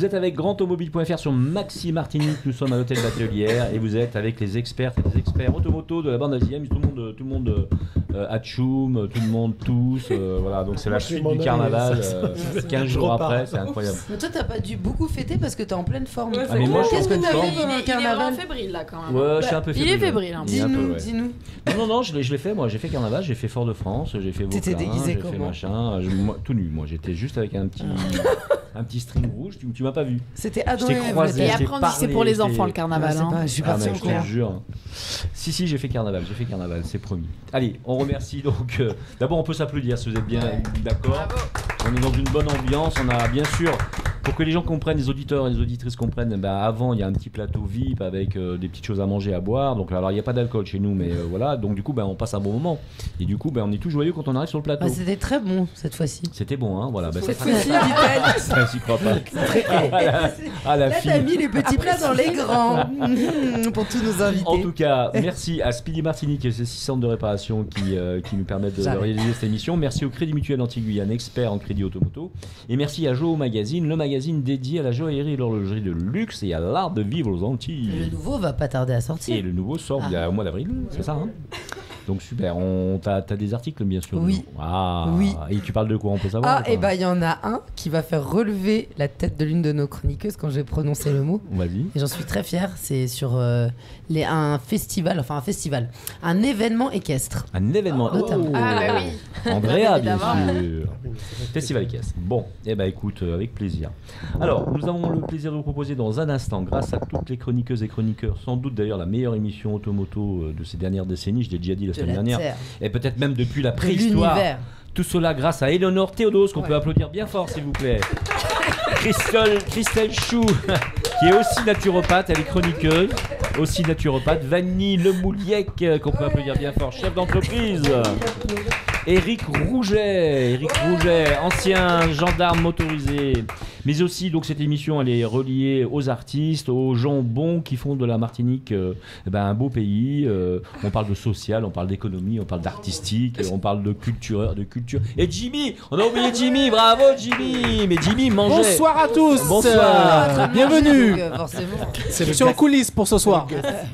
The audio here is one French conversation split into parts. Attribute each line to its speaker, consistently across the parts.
Speaker 1: êtes avec grandautomobile.fr sur Maxi Martinique. Nous sommes à l'hôtel Batelière et vous êtes avec les experts et les experts automoto de la bande asienne. Tout le monde Hatchoum, tout le monde tous. Voilà, donc c'est la suite du carnaval. 15 jours après, c'est incroyable.
Speaker 2: Mais toi, t'as pas dû beaucoup fêter parce que t'es en pleine forme.
Speaker 3: Ouais,
Speaker 1: mais moi,
Speaker 2: qu'est-ce que t'as
Speaker 3: il
Speaker 2: fait
Speaker 3: est
Speaker 2: carnaval
Speaker 3: fébrile là quand même.
Speaker 1: Ouais, je suis un peu fébrile.
Speaker 3: Il est fébrile. Hein.
Speaker 2: Dis-nous.
Speaker 1: Non, je l'ai fait, moi. J'ai fait carnaval, j'ai fait Fort-de-France, j'ai fait
Speaker 2: T'étais
Speaker 1: Vauclin,
Speaker 2: déguisé
Speaker 1: j'ai
Speaker 2: comment
Speaker 1: fait machin. Moi, tout nu, moi. J'étais juste avec un petit string rouge. Tu m'as pas vu.
Speaker 2: C'était
Speaker 1: Je t'ai
Speaker 2: adorable.
Speaker 1: croisé.
Speaker 3: Et
Speaker 1: je t'ai
Speaker 3: après on dit que c'est pour
Speaker 1: parlé,
Speaker 3: les enfants le
Speaker 2: Je
Speaker 3: carnaval.
Speaker 2: sais
Speaker 3: Hein.
Speaker 2: pas, je suis
Speaker 1: Ah,
Speaker 2: parti
Speaker 1: mais
Speaker 2: en
Speaker 1: je te
Speaker 2: courant.
Speaker 1: jure. Si, j'ai fait carnaval, c'est promis. Allez, on remercie donc. D'abord, on peut s'applaudir si vous êtes bien d'accord. On est dans une bonne ambiance. On a bien sûr, pour que les gens comprennent, les auditeurs et les auditrices comprennent, avant il y a un petit plateau VIP avec des petites choses à manger, à boire. Donc alors il n'y a pas d'alcool chez nous, mais voilà. Donc du coup, on passe un bon moment. Et du coup, on est tout joyeux quand on arrive sur le plateau.
Speaker 2: Bah, c'était très bon cette fois-ci.
Speaker 1: C'était bon, hein, voilà.
Speaker 2: Cette fois-ci, dit-elle.
Speaker 1: Ça, j'y crois pas. La
Speaker 2: Là,
Speaker 1: fille.
Speaker 2: t'as mis les petits plats dans les grands pour tous nos invités.
Speaker 1: En tout cas, merci à Speedy Martinique et ses 6 centres de réparation qui nous permettent de réaliser cette émission. Merci au Crédit Mutuel Anti-Guyane, expert en crédit automoto. Et merci à Joe Magazine, le magazine dédié à la joaillerie et l'horlogerie de luxe et à l'art de vivre aux Antilles.
Speaker 2: Le nouveau va pas tarder à sortir.
Speaker 1: Et le nouveau sort au mois d'avril, c'est ça, hein? Donc super, t'as des articles bien sûr.
Speaker 2: Oui.
Speaker 1: Oui. Et tu parles de quoi, on peut savoir?
Speaker 2: et il y en a un qui va faire relever la tête de l'une de nos chroniqueuses quand j'ai prononcé le mot.
Speaker 1: Vas-y.
Speaker 2: Et j'en suis très fière. C'est sur un événement équestre.
Speaker 1: Un événement.
Speaker 2: Notamment.
Speaker 3: Ah oui.
Speaker 1: Andrea, bien sûr. Festival équestre. Bon, écoute, avec plaisir. Alors, nous avons le plaisir de vous proposer dans un instant, grâce à toutes les chroniqueuses et chroniqueurs, sans doute d'ailleurs la meilleure émission automoto de ces dernières décennies, je l'ai déjà dit la semaine dernière, et peut-être même depuis la préhistoire.
Speaker 2: L'univers.
Speaker 1: Tout cela grâce à Éléonore Théodos, qu'on peut applaudir bien fort s'il vous plaît. Christelle Chou, qui est aussi naturopathe, elle est chroniqueuse, aussi naturopathe. Vanny Lemouliec, qu'on peut applaudir bien fort, chef d'entreprise. Éric Rouget, ancien gendarme motorisé. Mais aussi, donc cette émission, elle est reliée aux artistes, aux gens bons qui font de la Martinique un beau pays. On parle de social, on parle d'économie, on parle d'artistique, on parle de culture. Et Jimmy, on a oublié Jimmy, bravo Jimmy. Mais Jimmy mangeait.
Speaker 4: Bonsoir à tous.
Speaker 1: Bonsoir.
Speaker 4: Bienvenue.
Speaker 2: Forcément.
Speaker 4: Je suis en coulisses pour ce soir.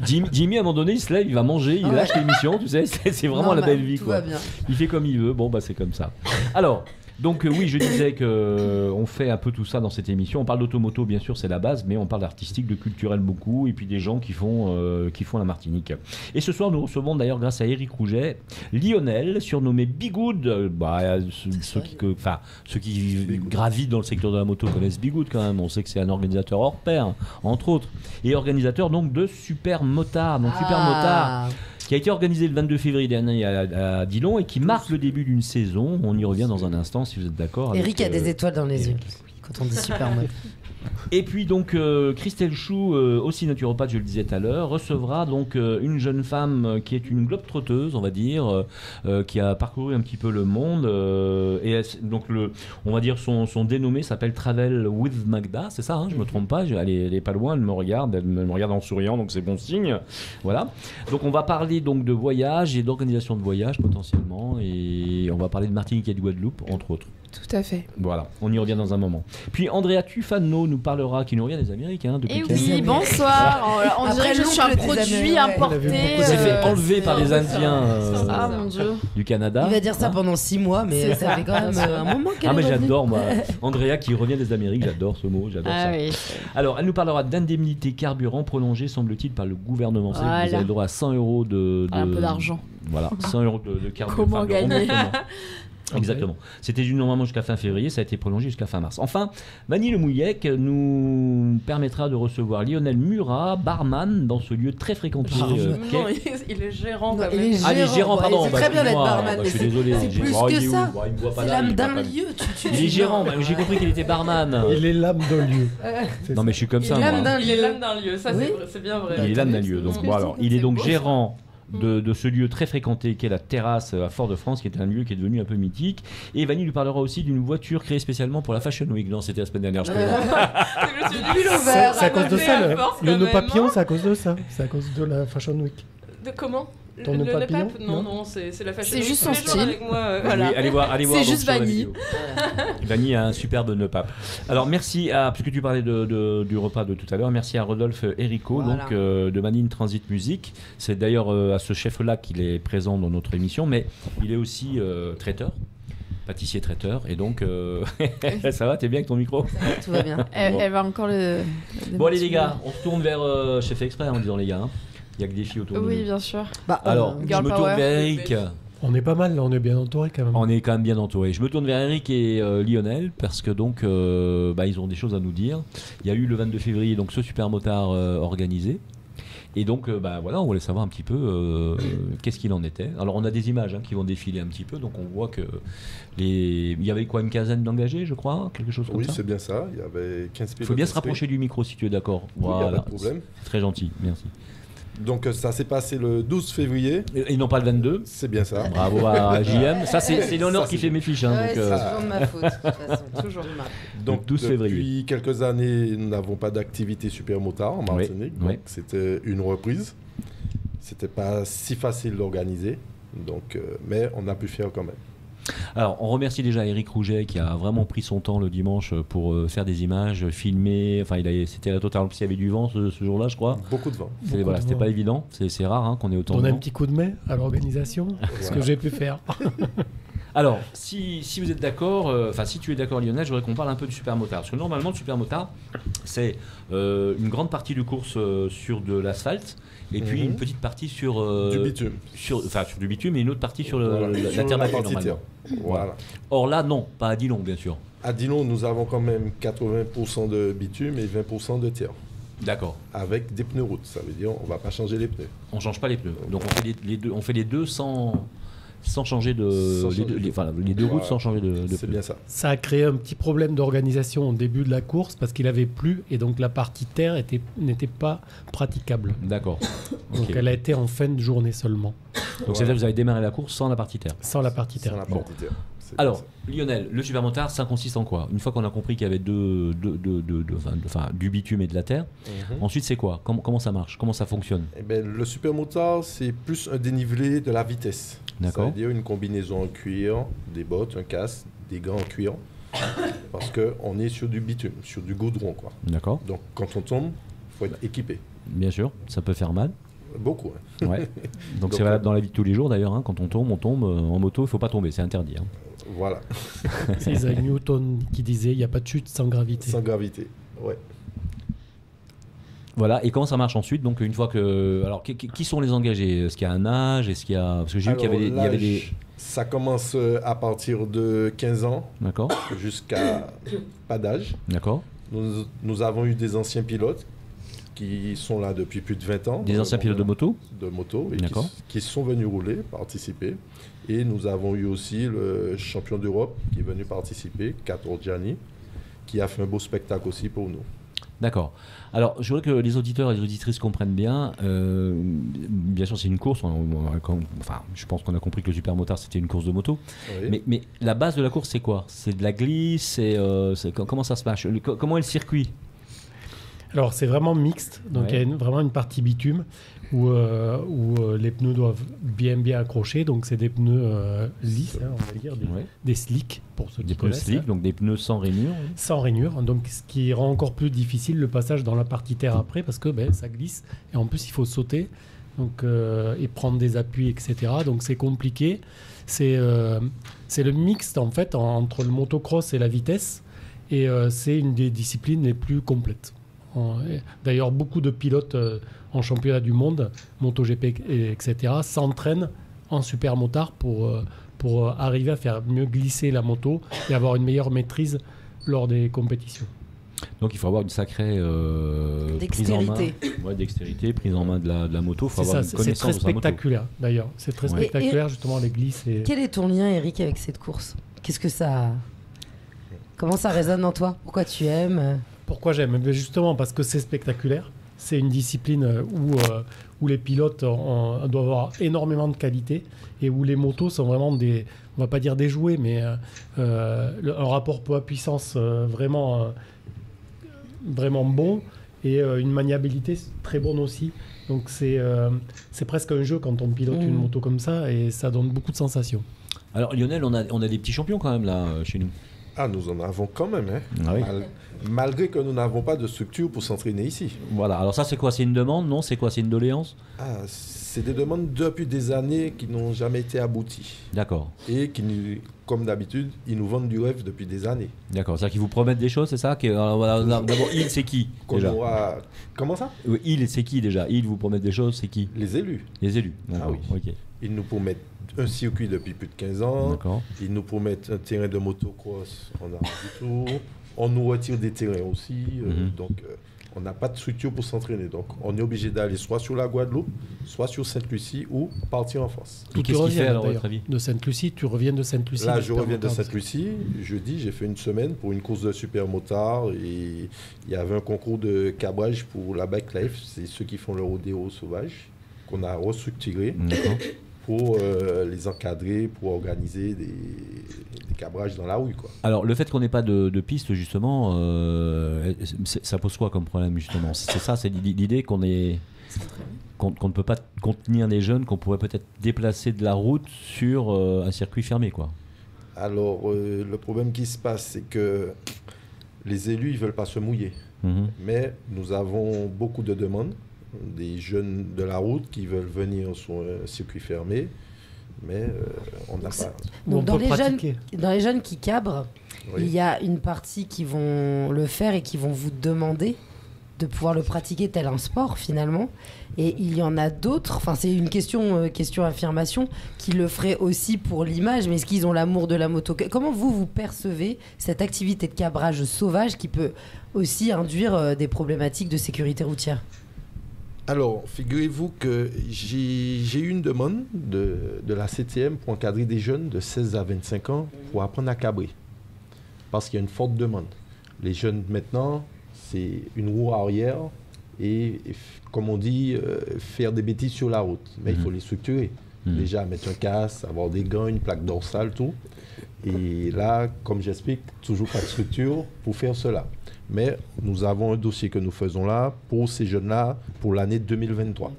Speaker 1: Jimmy, à un moment donné, il se lève, il va manger, il lâche l'émission, tu sais, c'est vraiment la belle vie.
Speaker 2: Tout
Speaker 1: quoi.
Speaker 2: va bien.
Speaker 1: Il fait comme il veut, c'est comme ça. Alors, donc oui, je disais qu'on fait un peu tout ça dans cette émission. On parle d'automoto, bien sûr, c'est la base, mais on parle d'artistique, de culturel beaucoup, et puis des gens qui font la Martinique. Et ce soir, nous recevons d'ailleurs, grâce à Éric Rouget, Lionel, surnommé Bigoud. Ceux qui gravitent dans le secteur de la moto connaissent Bigoud quand même. On sait que c'est un organisateur hors pair, entre autres, et organisateur donc de Super Motard. Donc Super Motard, qui a été organisé le 22 février dernier à Dillon et qui marque le début d'une saison. On y revient dans un instant si vous êtes d'accord.
Speaker 2: Eric a des étoiles dans les yeux quand on dit super mode.
Speaker 1: Et puis donc Christelle Chou, aussi naturopathe, je le disais tout à l'heure, recevra donc une jeune femme qui est une globe-trotteuse, on va dire, qui a parcouru un petit peu le monde. Donc on va dire son dénommé s'appelle Travel with Magda, c'est ça, hein, je me trompe pas, elle est pas loin, elle me regarde en souriant, donc c'est bon signe. Voilà. Donc on va parler donc de voyage et d'organisation de voyage potentiellement, et on va parler de Martinique et de Guadeloupe entre autres.
Speaker 3: Tout à fait.
Speaker 1: Voilà, on y revient dans un moment. Puis Andrea Tufano nous parlera, qui nous revient des Amériques. Depuis
Speaker 3: Et oui, bonsoir. On dirait que je suis un produit importé.
Speaker 1: Il s'est fait enlever par les Indiens
Speaker 3: mon Dieu.
Speaker 1: du Canada.
Speaker 2: Il va dire ça pendant 6 mois, mais ça fait quand même un moment qu'elle est
Speaker 1: mais
Speaker 2: revenue.
Speaker 1: j'adore, moi. Andrea qui revient des Amériques, j'adore ce mot, j'adore ça.
Speaker 3: Oui.
Speaker 1: Alors, elle nous parlera d'indemnité carburant prolongée, semble-t-il, par le gouvernement.
Speaker 3: Voilà.
Speaker 1: Vous avez le droit à 100 € de...
Speaker 3: Un peu d'argent.
Speaker 1: Voilà, 100 € de carburant.
Speaker 3: Comment gagner?
Speaker 1: Exactement. C'était normalement jusqu'à fin février, ça a été prolongé jusqu'à fin mars. Enfin, Vanny Lemouliec nous permettra de recevoir Lionel Murat, barman, dans ce lieu très fréquenté.
Speaker 3: Non, il est gérant.
Speaker 2: Non,
Speaker 3: quand
Speaker 2: il
Speaker 3: même.
Speaker 2: est
Speaker 1: il est gérant, pardon.
Speaker 2: C'est très bien d'être barman.
Speaker 1: Je suis désolé.
Speaker 2: C'est plus que ça. C'est l'âme d'un lieu.
Speaker 1: Il est gérant, j'ai compris qu'il était barman.
Speaker 5: Il est l'âme d'un lieu.
Speaker 1: Non, mais je suis comme ça.
Speaker 2: Il est l'âme
Speaker 1: moi.
Speaker 2: d'un
Speaker 3: Il est
Speaker 2: lieu.
Speaker 3: l'âme d'un lieu, ça c'est bien vrai.
Speaker 1: Il est l'âme d'un lieu. Donc, bon, alors, il est donc gérant de ce lieu très fréquenté qu'est la terrasse à Fort-de-France, qui est un lieu qui est devenu un peu mythique. Et Vanny lui parlera aussi d'une voiture créée spécialement pour la Fashion Week. Non, c'était la semaine dernière, je
Speaker 5: C'est à cause de ça, le nœud papillon, c'est à cause de ça. C'est à cause de la Fashion Week.
Speaker 3: De comment
Speaker 4: Ton nœud papillon?
Speaker 3: Non, c'est la fashion.
Speaker 2: C'est juste son style.
Speaker 3: Avec moi,
Speaker 1: Oui,
Speaker 3: voilà.
Speaker 1: allez voir
Speaker 3: C'est
Speaker 1: donc,
Speaker 3: juste
Speaker 1: sur la
Speaker 3: Vanille.
Speaker 1: vidéo. Vanille a un superbe nœud pape. Alors merci puisque tu parlais du repas de tout à l'heure, merci à Rodolphe Héricault,
Speaker 2: Voilà.
Speaker 1: donc de Manine Transit Music. C'est d'ailleurs à ce chef-là qu'il est présent dans notre émission, mais il est aussi traiteur, pâtissier traiteur, et donc ça va, t'es bien avec ton micro?
Speaker 2: Tout va bien.
Speaker 3: Elle va encore le.
Speaker 1: Bon allez les gars, on se tourne vers j'ai fait exprès en disant les gars. Hein. Il y a que des filles autour de nous.
Speaker 3: Oui, bien sûr.
Speaker 2: Bah,
Speaker 1: Alors, je
Speaker 3: Girl
Speaker 1: me tourne
Speaker 3: power.
Speaker 1: vers Eric.
Speaker 4: On est pas mal, là, on est bien entouré quand même.
Speaker 1: On est quand même bien entouré. Je me tourne vers Eric et Lionel parce que donc ils ont des choses à nous dire. Il y a eu le 22 février donc ce super motard organisé. Et donc voilà, on voulait savoir un petit peu qu'est-ce qu'il en était. Alors on a des images qui vont défiler un petit peu, donc on voit que il y avait quoi, une quinzaine d'engagés, je crois, quelque chose comme
Speaker 5: Oui,
Speaker 1: ça.
Speaker 5: c'est bien ça. Il y avait 15
Speaker 1: Il
Speaker 5: pilotes.
Speaker 1: faut bien se
Speaker 5: inscrits.
Speaker 1: rapprocher du micro si tu es d'accord.
Speaker 5: Oui, il n'y a
Speaker 1: Voilà,
Speaker 5: pas de problème.
Speaker 1: c'est très gentil, merci.
Speaker 5: Donc ça s'est passé le 12 février.
Speaker 1: Et non pas le 22.
Speaker 5: C'est bien ça.
Speaker 1: Bravo à JM. Ça c'est Léonore
Speaker 5: Ça,
Speaker 1: qui
Speaker 5: c'est
Speaker 1: fait mes fiches. Hein,
Speaker 2: Ouais,
Speaker 1: donc,
Speaker 2: c'est toujours de ma faute, de toute façon. Toujours de ma faute.
Speaker 5: Donc
Speaker 1: Le 12 février.
Speaker 5: depuis quelques années, nous n'avons pas d'activité super motard en Martinique.
Speaker 1: oui.
Speaker 5: Donc c'était une reprise. C'était pas si facile d'organiser. Donc, mais on a pu faire quand même.
Speaker 1: Alors, on remercie déjà Eric Rouget qui a vraiment pris son temps le dimanche pour faire des images, filmer. Enfin, c'était la totale. En plus, il y avait du vent ce jour-là, je crois.
Speaker 5: Beaucoup de vent.
Speaker 4: Beaucoup de
Speaker 1: C'était
Speaker 4: vent.
Speaker 1: pas évident. C'est rare qu'on ait autant de
Speaker 4: Donner un
Speaker 1: vent.
Speaker 4: petit coup de main à l'organisation, ce que j'ai pu faire.
Speaker 1: Alors, si vous êtes d'accord, si tu es d'accord Lionel, je voudrais qu'on parle un peu du super motard. Parce que normalement, le super motard, c'est une grande partie de course sur de l'asphalte et puis
Speaker 5: Mhm.
Speaker 1: une petite partie sur
Speaker 5: Du bitume.
Speaker 1: sur du bitume et une autre partie sur
Speaker 5: Voilà.
Speaker 1: la
Speaker 5: Sur
Speaker 1: terre battue
Speaker 5: partie
Speaker 1: normalement.
Speaker 5: terre. Voilà.
Speaker 1: Or là, non, pas à Dillon, bien sûr.
Speaker 5: À Dillon, nous avons quand même 80% de bitume et 20% de terre.
Speaker 1: D'accord.
Speaker 5: Avec des pneus routes. Ça veut dire on ne va pas changer les pneus.
Speaker 1: On change pas les pneus. Donc on fait les deux sans changer de
Speaker 5: Sans
Speaker 1: les
Speaker 5: changer
Speaker 1: deux,
Speaker 5: de-
Speaker 1: les deux routes
Speaker 5: Voilà.
Speaker 1: sans changer de
Speaker 5: C'est
Speaker 1: pneus.
Speaker 5: bien ça.
Speaker 4: Ça a créé un petit problème d'organisation au début de la course parce qu'il avait plu et donc la partie terre n'était pas praticable.
Speaker 1: D'accord.
Speaker 4: Donc
Speaker 1: Ok.
Speaker 4: elle a été en fin de journée seulement,
Speaker 1: Donc c'est-à-dire que vous avez démarré la course sans la partie terre.
Speaker 4: sans la partie terre.
Speaker 5: Sans la
Speaker 1: Bon.
Speaker 5: partie terre. C'est
Speaker 1: Alors,
Speaker 5: bien
Speaker 1: Lionel, le super motard, ça consiste en quoi? Une fois qu'on a compris qu'il y avait du bitume et de la terre,
Speaker 5: ça. Mhm.
Speaker 1: ensuite c'est quoi? Comment ça marche? Comment ça fonctionne?
Speaker 5: Eh ben, le super motard, c'est plus un dénivelé de la vitesse.
Speaker 1: D'accord.
Speaker 5: C'est-à-dire une combinaison en cuir, des bottes, un casque, des gants en cuir. Parce qu'on est sur du bitume, sur du goudron, quoi.
Speaker 1: D'accord.
Speaker 5: Donc quand on tombe, il faut être équipé.
Speaker 1: Bien sûr, ça peut faire mal.
Speaker 5: Beaucoup. Hein.
Speaker 1: Ouais. Donc c'est
Speaker 5: Donc,
Speaker 1: valable dans la vie de tous les jours d'ailleurs. Quand on tombe en moto, il faut pas tomber, c'est interdit. Hein.
Speaker 5: Voilà,
Speaker 4: C'est Isaac Newton qui disait il n'y a pas de chute sans gravité.
Speaker 5: sans gravité. Ouais.
Speaker 1: Voilà. Et comment ça marche ensuite? Donc une fois que, alors qui sont les engagés? Est-ce qu'il y a un âge? Est-ce qu'il y a, parce que j'ai vu qu'il y avait il y avait des,
Speaker 5: l'âge, ça commence à partir de 15 ans
Speaker 1: d'accord,
Speaker 5: jusqu'à pas d'âge.
Speaker 1: d'accord.
Speaker 5: Nous avons eu des anciens pilotes qui sont là depuis plus de 20 ans.
Speaker 1: Des anciens pilotes de moto.
Speaker 5: De moto et
Speaker 1: D'accord.
Speaker 5: qui sont venus rouler, participer. Et nous avons eu aussi le champion d'Europe qui est venu participer, Kator Gianni, qui a fait un beau spectacle aussi pour nous.
Speaker 1: D'accord. Alors, je voudrais que les auditeurs et les auditrices comprennent bien. Bien sûr, c'est une course. Je pense qu'on a compris que le super motard, c'était une course de moto.
Speaker 5: Oui.
Speaker 1: Mais la base de la course, c'est quoi? C'est de la glisse? Comment ça se passe? Comment est le circuit?
Speaker 4: Alors c'est vraiment mixte, donc il y a vraiment une partie bitume où les pneus doivent bien accrocher, donc c'est des pneus lisses, on va dire, des slicks pour ceux
Speaker 1: Des
Speaker 4: qui
Speaker 1: pneus
Speaker 4: connaissent.
Speaker 1: slick, donc des pneus sans rainure.
Speaker 4: Sans rainure, donc ce qui rend encore plus difficile le passage dans la partie terre après parce que ça glisse et en plus il faut sauter donc, et prendre des appuis, etc. Donc c'est compliqué. C'est le mixte en fait entre le motocross et la vitesse et c'est une des disciplines les plus complètes. D'ailleurs, beaucoup de pilotes en championnat du monde, MotoGP, etc., s'entraînent en super motard pour arriver à faire mieux glisser la moto et avoir une meilleure maîtrise lors des compétitions.
Speaker 1: Donc il faut avoir une sacrée prise en main. Dextérité, prise en main de la moto. Il faut avoir une
Speaker 4: C'est
Speaker 1: connaissance
Speaker 4: très
Speaker 1: de sa moto.
Speaker 4: spectaculaire, d'ailleurs. C'est très
Speaker 1: Ouais.
Speaker 4: spectaculaire, justement, les glisses.
Speaker 2: Quel est ton lien, Eric, avec cette course? Qu'est-ce que ça... Comment ça résonne en toi? Pourquoi tu aimes?
Speaker 4: Pourquoi j'aime? Justement parce que c'est spectaculaire. C'est une discipline où les pilotes doivent avoir énormément de qualité et où les motos sont vraiment on va pas dire des jouets, mais un rapport poids-puissance vraiment bon et une maniabilité très bonne aussi. Donc c'est presque un jeu quand on pilote une moto comme ça et ça donne beaucoup de sensations.
Speaker 1: Alors Lionel, on a des petits champions quand même là chez nous.
Speaker 5: Ah, nous en avons quand même, hein.
Speaker 1: Ah oui.
Speaker 5: Malgré que nous n'avons pas de structure pour s'entraîner ici.
Speaker 1: Voilà, alors ça c'est quoi? C'est une demande? Non, c'est quoi? C'est une doléance?
Speaker 5: Ah, c'est des demandes depuis des années qui n'ont jamais été abouties.
Speaker 1: D'accord.
Speaker 5: Et qui, comme d'habitude, ils nous vendent du rêve depuis des années.
Speaker 1: D'accord, c'est-à-dire qu'ils vous promettent des choses, c'est ça? Alors, voilà, d'abord, il c'est qui déjà?
Speaker 5: Comment ça?
Speaker 1: Il c'est qui déjà? Il vous promettent des choses, c'est qui?
Speaker 5: Les élus.
Speaker 1: Les élus.
Speaker 5: Ah oui.
Speaker 1: Ok.
Speaker 5: Ils nous promettent un circuit depuis plus de 15 ans.
Speaker 1: D'accord.
Speaker 5: Ils nous promettent un terrain de motocross. On n'a rien du tout. On nous retire des terrains aussi. Donc, on n'a pas de structure pour s'entraîner. Donc, on est obligé d'aller soit sur la Guadeloupe, soit sur Sainte-Lucie ou partir en France.
Speaker 1: Et qu'est-ce qu'il fait alors, à votre avis?
Speaker 4: De Sainte-Lucie, tu reviens de Sainte-Lucie?
Speaker 5: Là, je reviens de Sainte-Lucie. Jeudi, j'ai fait une semaine pour une course de super motard. Et il y avait un concours de cabrage pour la bike life. C'est ceux qui font le rodéo sauvage qu'on a restructuré.
Speaker 1: D'accord.
Speaker 5: Pour les encadrer, pour organiser des cabrages dans la rue, quoi.
Speaker 1: Alors, le fait qu'on n'ait pas de piste, justement, ça pose quoi comme problème, justement? C'est ça, c'est l'idée qu'on ne peut pas contenir les jeunes, qu'on pourrait peut-être déplacer de la route sur un circuit fermé, quoi.
Speaker 5: Alors, le problème qui se passe, c'est que les élus, ils ne veulent pas se mouiller. Mais nous avons beaucoup de demandes. Des jeunes de la route qui veulent venir sur un circuit fermé, mais on n'a pas...
Speaker 2: Donc dans les jeunes qui cabrent, il y a une partie qui vont le faire et qui vont vous demander de pouvoir le pratiquer tel un sport finalement, et il y en a d'autres, enfin c'est une question-affirmation, qui le feraient aussi pour l'image, mais est-ce qu'ils ont l'amour de la moto? Comment vous percevez cette activité de cabrage sauvage qui peut aussi induire des problématiques de sécurité routière?
Speaker 5: Alors, figurez-vous que j'ai eu une demande de la CTM pour encadrer des jeunes de 16 à 25 ans pour apprendre à cabrer. Parce qu'il y a une forte demande. Les jeunes maintenant, c'est une roue arrière et comme on dit, faire des bêtises sur la route. Mais il faut les structurer. Déjà, mettre un casque, avoir des gants, une plaque dorsale, tout. Et là, comme j'explique, toujours pas de structure pour faire cela. Mais nous avons un dossier que nous faisons là pour ces jeunes-là pour l'année 2023.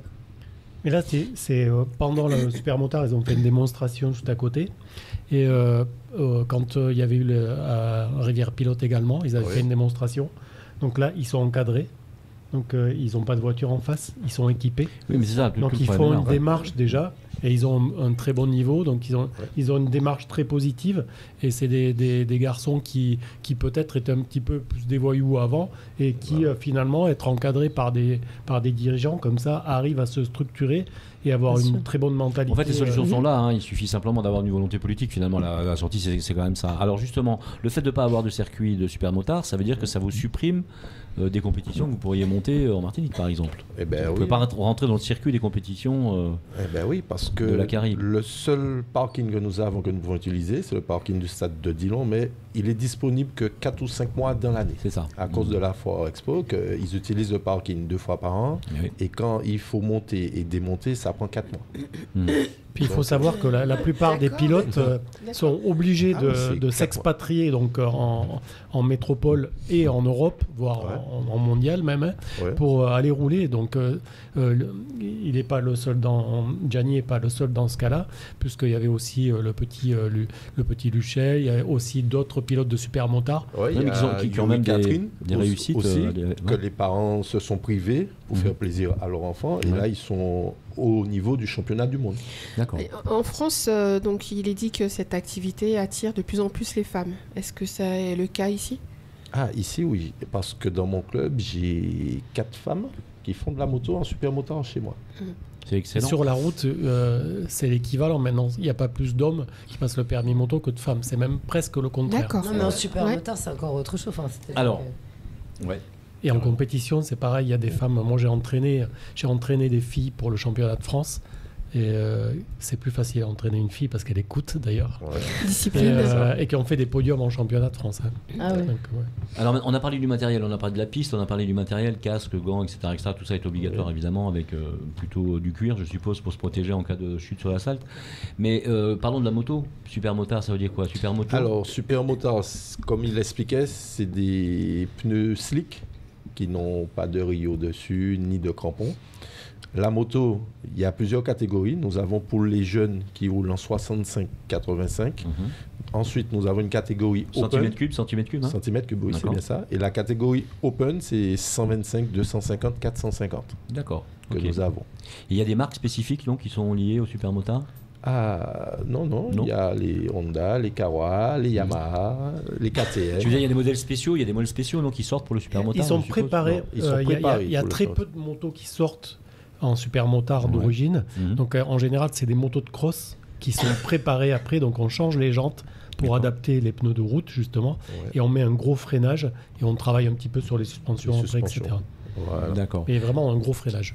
Speaker 4: Mais là, c'est pendant le Super Motard, ils ont fait une démonstration juste à côté. Et quand il y avait eu Rivière Pilote également, ils avaient fait une démonstration. Donc là, ils sont encadrés. Donc ils n'ont pas de voiture en face, ils sont équipés.
Speaker 1: Oui, mais c'est ça.
Speaker 4: Donc ils font une démarche déjà. Et ils ont un très bon niveau, donc ils ont une démarche très positive. Et c'est des garçons qui peut-être étaient un petit peu plus des voyous avant et qui finalement, être encadrés par des dirigeants comme ça, arrivent à se structurer et avoir une très bonne mentalité.
Speaker 1: En fait, les solutions sont là. Il suffit simplement d'avoir une volonté politique. Finalement, la sortie, c'est quand même ça. Alors justement, le fait de ne pas avoir de circuit de super motard, ça veut dire que ça vous supprime des compétitions que vous pourriez monter en Martinique, par exemple.
Speaker 5: Eh ben,
Speaker 1: vous ne pouvez pas rentrer dans le circuit des compétitions
Speaker 5: eh ben oui, parce que
Speaker 1: de la Caraïbe.
Speaker 5: Le seul parking que nous avons, que nous pouvons utiliser, c'est le parking du stade de Dillon, mais il est disponible que 4 ou 5 mois dans l'année.
Speaker 1: C'est ça.
Speaker 5: À cause de la Foire Expo, ils utilisent le parking 2 fois par an.
Speaker 1: Oui.
Speaker 5: Et quand il faut monter et démonter, ça prend 4 mois.
Speaker 4: Puis il faut savoir que la plupart des pilotes sont obligés de s'expatrier donc en métropole et en Europe, voire en mondial même, pour aller rouler. Donc il n'est pas le seul Gianni n'est pas le seul dans ce cas-là, puisqu'il y avait aussi le petit Luchet, il y a aussi d'autres pilotes de super motards.
Speaker 1: Qui ont même des réussites.
Speaker 5: Aussi, que les parents se sont privés pour faire plaisir à leur enfant. Et là, ils sont au niveau du championnat du monde.
Speaker 1: D'accord.
Speaker 3: En France, donc, il est dit que cette activité attire de plus en plus les femmes. Est-ce que c'est le cas ici?
Speaker 5: Ah, ici, oui. Parce que dans mon club, j'ai 4 femmes qui font de la moto en super motard chez moi.
Speaker 1: C'est excellent.
Speaker 4: Sur la route, c'est l'équivalent maintenant. Il n'y a pas plus d'hommes qui passent le permis moto que de femmes. C'est même presque le contraire.
Speaker 3: D'accord.
Speaker 2: Non, mais en super motard, c'est encore autre chose. Enfin,
Speaker 1: alors,
Speaker 4: Et en compétition, c'est pareil, il y a des femmes. Moi, j'ai entraîné des filles pour le championnat de France. Et c'est plus facile à entraîner une fille parce qu'elle écoute d'ailleurs.
Speaker 3: Discipline.
Speaker 4: Et qui ont fait des podiums en championnat de France.
Speaker 2: Ah oui.
Speaker 4: Donc,
Speaker 1: alors, on a parlé du matériel, on a parlé de la piste, on a parlé du matériel, casque, gants, etc. Tout ça est obligatoire évidemment, avec plutôt du cuir, je suppose, pour se protéger en cas de chute sur l'asphalte. Mais parlons de la moto. Super motard, ça veut dire quoi? Super moto?
Speaker 5: Alors, super motard, comme il l'expliquait, c'est des pneus slick qui n'ont pas de Rio dessus, ni de crampons. La moto, il y a plusieurs catégories. Nous avons pour les jeunes qui roulent en 65-85. Ensuite, nous avons une catégorie open.
Speaker 1: Centimètres cubes, hein.
Speaker 5: Centimètres cubes, oui, c'est
Speaker 1: D'accord.
Speaker 5: bien ça. Et la catégorie open, c'est 125, 250, 450
Speaker 1: D'accord.
Speaker 5: que
Speaker 1: Ok.
Speaker 5: nous avons.
Speaker 1: Et il y a des marques spécifiques donc, qui sont liées au supermotard?
Speaker 5: Ah, non,
Speaker 1: Non.
Speaker 5: il y a les Honda, les Kawa, les Yamaha, les KTM.
Speaker 1: Tu veux dire, il y a des modèles spéciaux, il y a des modèles spéciaux donc, qui sortent pour le supermotard?
Speaker 4: Ils sont
Speaker 1: je suppose.
Speaker 4: préparés.
Speaker 5: Ils sont
Speaker 4: Il y a-
Speaker 5: préparés
Speaker 4: il y a
Speaker 5: pour le
Speaker 4: très
Speaker 5: sport.
Speaker 4: peu de motos qui sortent en supermotard
Speaker 1: Ouais.
Speaker 4: d'origine.
Speaker 1: Mhm.
Speaker 4: Donc en général, c'est des motos de cross qui sont préparées après. Donc on change les jantes pour
Speaker 1: D'accord.
Speaker 4: adapter les pneus de route justement.
Speaker 5: Ouais.
Speaker 4: Et on met un gros freinage et on travaille un petit peu sur les suspensions
Speaker 5: Les
Speaker 4: après,
Speaker 5: suspensions.
Speaker 4: etc.
Speaker 5: Voilà.
Speaker 1: D'accord.
Speaker 4: Et vraiment un gros freinage.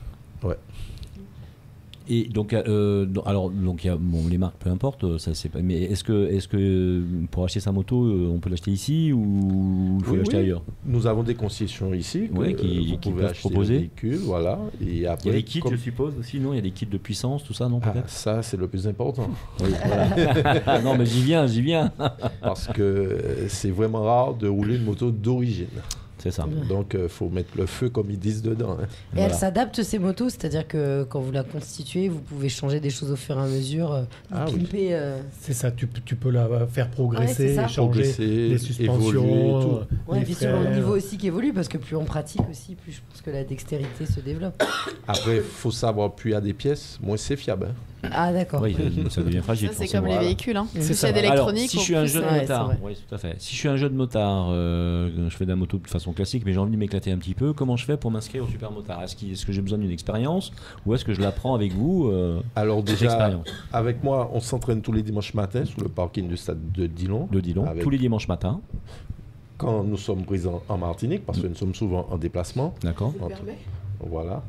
Speaker 1: Et donc, alors, donc il y a bon, les marques, peu importe, ça c'est pas. Mais est-ce que pour acheter sa moto, on peut l'acheter ici ou il faut
Speaker 5: Oui,
Speaker 1: l'acheter
Speaker 5: oui.
Speaker 1: ailleurs?
Speaker 5: Nous avons des concessions ici que
Speaker 1: Ouais, qui
Speaker 5: vous pouvez
Speaker 1: peuvent
Speaker 5: acheter
Speaker 1: proposer.
Speaker 5: le véhicule, voilà. Et
Speaker 1: Il y
Speaker 5: après,
Speaker 1: a des kits,
Speaker 5: comme-
Speaker 1: je suppose aussi, non? Il y a des kits de puissance, tout ça, non?
Speaker 5: Ah,
Speaker 1: Peut-être.
Speaker 5: ça, c'est le plus important.
Speaker 1: Oui, voilà. Non, mais j'y viens.
Speaker 5: Parce que c'est vraiment rare de rouler une moto d'origine.
Speaker 1: C'est ça.
Speaker 5: Donc, il faut mettre le feu, comme ils disent, dedans. Hein.
Speaker 2: Et
Speaker 1: Voilà.
Speaker 2: elle s'adapte ces motos, c'est-à-dire que quand vous la constituez, vous pouvez changer des choses au fur et à mesure,
Speaker 5: Ah oui.
Speaker 2: pimper.
Speaker 4: C'est ça, tu peux la faire
Speaker 2: Ouais,
Speaker 4: progresser,
Speaker 2: c'est ça.
Speaker 4: changer
Speaker 5: Progresser,
Speaker 4: les suspensions,
Speaker 5: évoluer, tout.
Speaker 2: Ouais,
Speaker 4: les
Speaker 2: et puis sur le
Speaker 4: freins.
Speaker 2: niveau aussi qui évolue, parce que plus on pratique aussi, plus je pense que la dextérité se développe.
Speaker 5: Après, il faut savoir, plus il y a des pièces, moins c'est fiable. Hein.
Speaker 2: Ah d'accord.
Speaker 1: Oui, ça devient fragile.
Speaker 6: Ça, c'est
Speaker 1: forcément.
Speaker 6: comme les
Speaker 5: Voilà.
Speaker 6: véhicules. Hein.
Speaker 2: C'est
Speaker 6: Plus il y
Speaker 4: ça.
Speaker 6: a
Speaker 1: Alors,
Speaker 6: d'électronique,
Speaker 1: si je suis un
Speaker 6: plus
Speaker 1: jeune
Speaker 2: ouais,
Speaker 1: motard,
Speaker 2: c'est vrai.
Speaker 1: oui, tout à fait. Si je suis un jeune motard, je fais de la moto de façon classique, mais j'ai envie de m'éclater un petit peu, comment je fais pour m'inscrire au supermotard? Est-ce que j'ai besoin d'une expérience ou est-ce que je l'apprends avec vous
Speaker 5: Alors
Speaker 1: cette
Speaker 5: déjà,
Speaker 1: expérience
Speaker 5: avec moi, on s'entraîne tous les dimanches matins sur le parking du stade de Dillon.
Speaker 1: de Dillon,
Speaker 5: Avec-
Speaker 1: tous les dimanches matins?
Speaker 5: Quand nous sommes présents en Martinique, parce que nous sommes souvent en déplacement.
Speaker 1: D'accord.
Speaker 3: Je me permets.
Speaker 5: Voilà.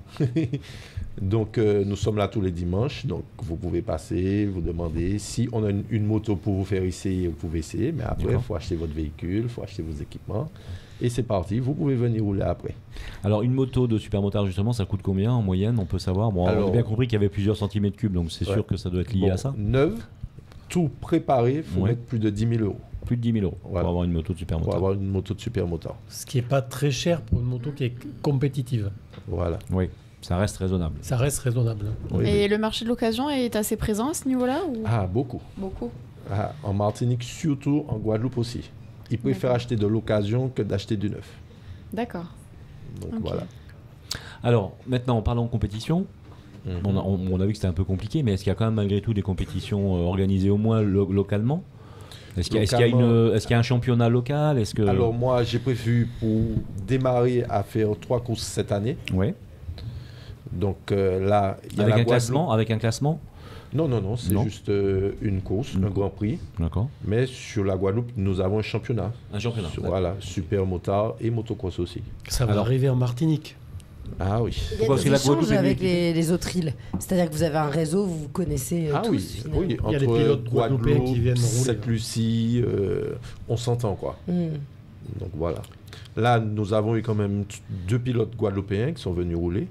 Speaker 5: Donc, nous sommes là tous les dimanches. Donc, vous pouvez passer, vous demander. Si on a une moto pour vous faire essayer, vous pouvez essayer. Mais après, il
Speaker 1: D'accord.
Speaker 5: faut acheter votre véhicule, il faut acheter vos équipements. Et c'est parti. Vous pouvez venir rouler après.
Speaker 1: Alors, une moto de supermotard, justement, ça coûte combien en moyenne? On peut savoir. Bon, on a
Speaker 5: Alors-
Speaker 1: bien compris qu'il y avait plusieurs centimètres cubes, donc c'est
Speaker 5: Ouais.
Speaker 1: sûr que ça doit être lié
Speaker 5: Bon,
Speaker 1: à ça.
Speaker 5: neuve, tout préparé, il faut
Speaker 1: Ouais.
Speaker 5: mettre plus de 10 000 euros
Speaker 1: Plus de 10 000 euros
Speaker 5: Voilà.
Speaker 1: pour avoir une moto de
Speaker 5: pour
Speaker 1: supermotard.
Speaker 5: avoir une moto de supermotard.
Speaker 4: Ce qui n'est pas très cher pour une moto qui est compétitive.
Speaker 5: Voilà.
Speaker 1: Oui, ça reste raisonnable.
Speaker 4: Ça reste raisonnable.
Speaker 5: Oui,
Speaker 6: Et
Speaker 5: oui.
Speaker 6: le marché de l'occasion est assez présent à ce niveau-là ou...
Speaker 5: Ah, beaucoup.
Speaker 6: Beaucoup.
Speaker 5: Ah, en Martinique, surtout en Guadeloupe aussi. Ils préfèrent
Speaker 6: D'accord.
Speaker 5: acheter de l'occasion que d'acheter du neuf.
Speaker 6: D'accord.
Speaker 5: Donc
Speaker 6: Ok.
Speaker 5: voilà.
Speaker 1: Alors, maintenant, en parlant de compétition,
Speaker 5: Mhm.
Speaker 1: on a vu que c'était un peu compliqué, mais est-ce qu'il y a quand même malgré tout des compétitions organisées au moins localement? Est-ce qu'il y a un championnat local? Est-ce que...
Speaker 5: Alors moi, j'ai prévu pour démarrer à faire 3 courses cette année.
Speaker 1: Ouais.
Speaker 5: Donc là, il y a
Speaker 1: Avec
Speaker 5: la
Speaker 1: un
Speaker 5: Guadeloupe.
Speaker 1: classement? Avec un classement?
Speaker 5: Non, c'est
Speaker 1: Non.
Speaker 5: juste une course,
Speaker 1: Une
Speaker 5: un Grand Prix.
Speaker 1: D'accord.
Speaker 5: Mais sur la Guadeloupe, nous avons un championnat.
Speaker 1: Un championnat.
Speaker 5: Voilà, super motard et motocross aussi.
Speaker 4: Ça va
Speaker 1: Alors-
Speaker 4: arriver en Martinique.
Speaker 5: Ah oui.
Speaker 2: Il y a
Speaker 1: Pourquoi? Parce
Speaker 2: des
Speaker 1: que la
Speaker 2: échanges
Speaker 1: Guadeloupe est
Speaker 2: avec
Speaker 1: mieux
Speaker 2: les autres îles. C'est-à-dire que vous avez un réseau, vous vous connaissez
Speaker 5: Ah
Speaker 2: tous.
Speaker 5: oui,
Speaker 2: finalement.
Speaker 5: oui,
Speaker 4: Il y a
Speaker 5: entre
Speaker 4: des pilotes guadeloupéens
Speaker 5: Guadeloupe,
Speaker 4: qui viennent rouler.
Speaker 5: Sainte-Lucie, on s'entend quoi.
Speaker 2: Hmm.
Speaker 5: Donc voilà. Là, nous avons eu quand même 2 pilotes guadeloupéens qui sont venus rouler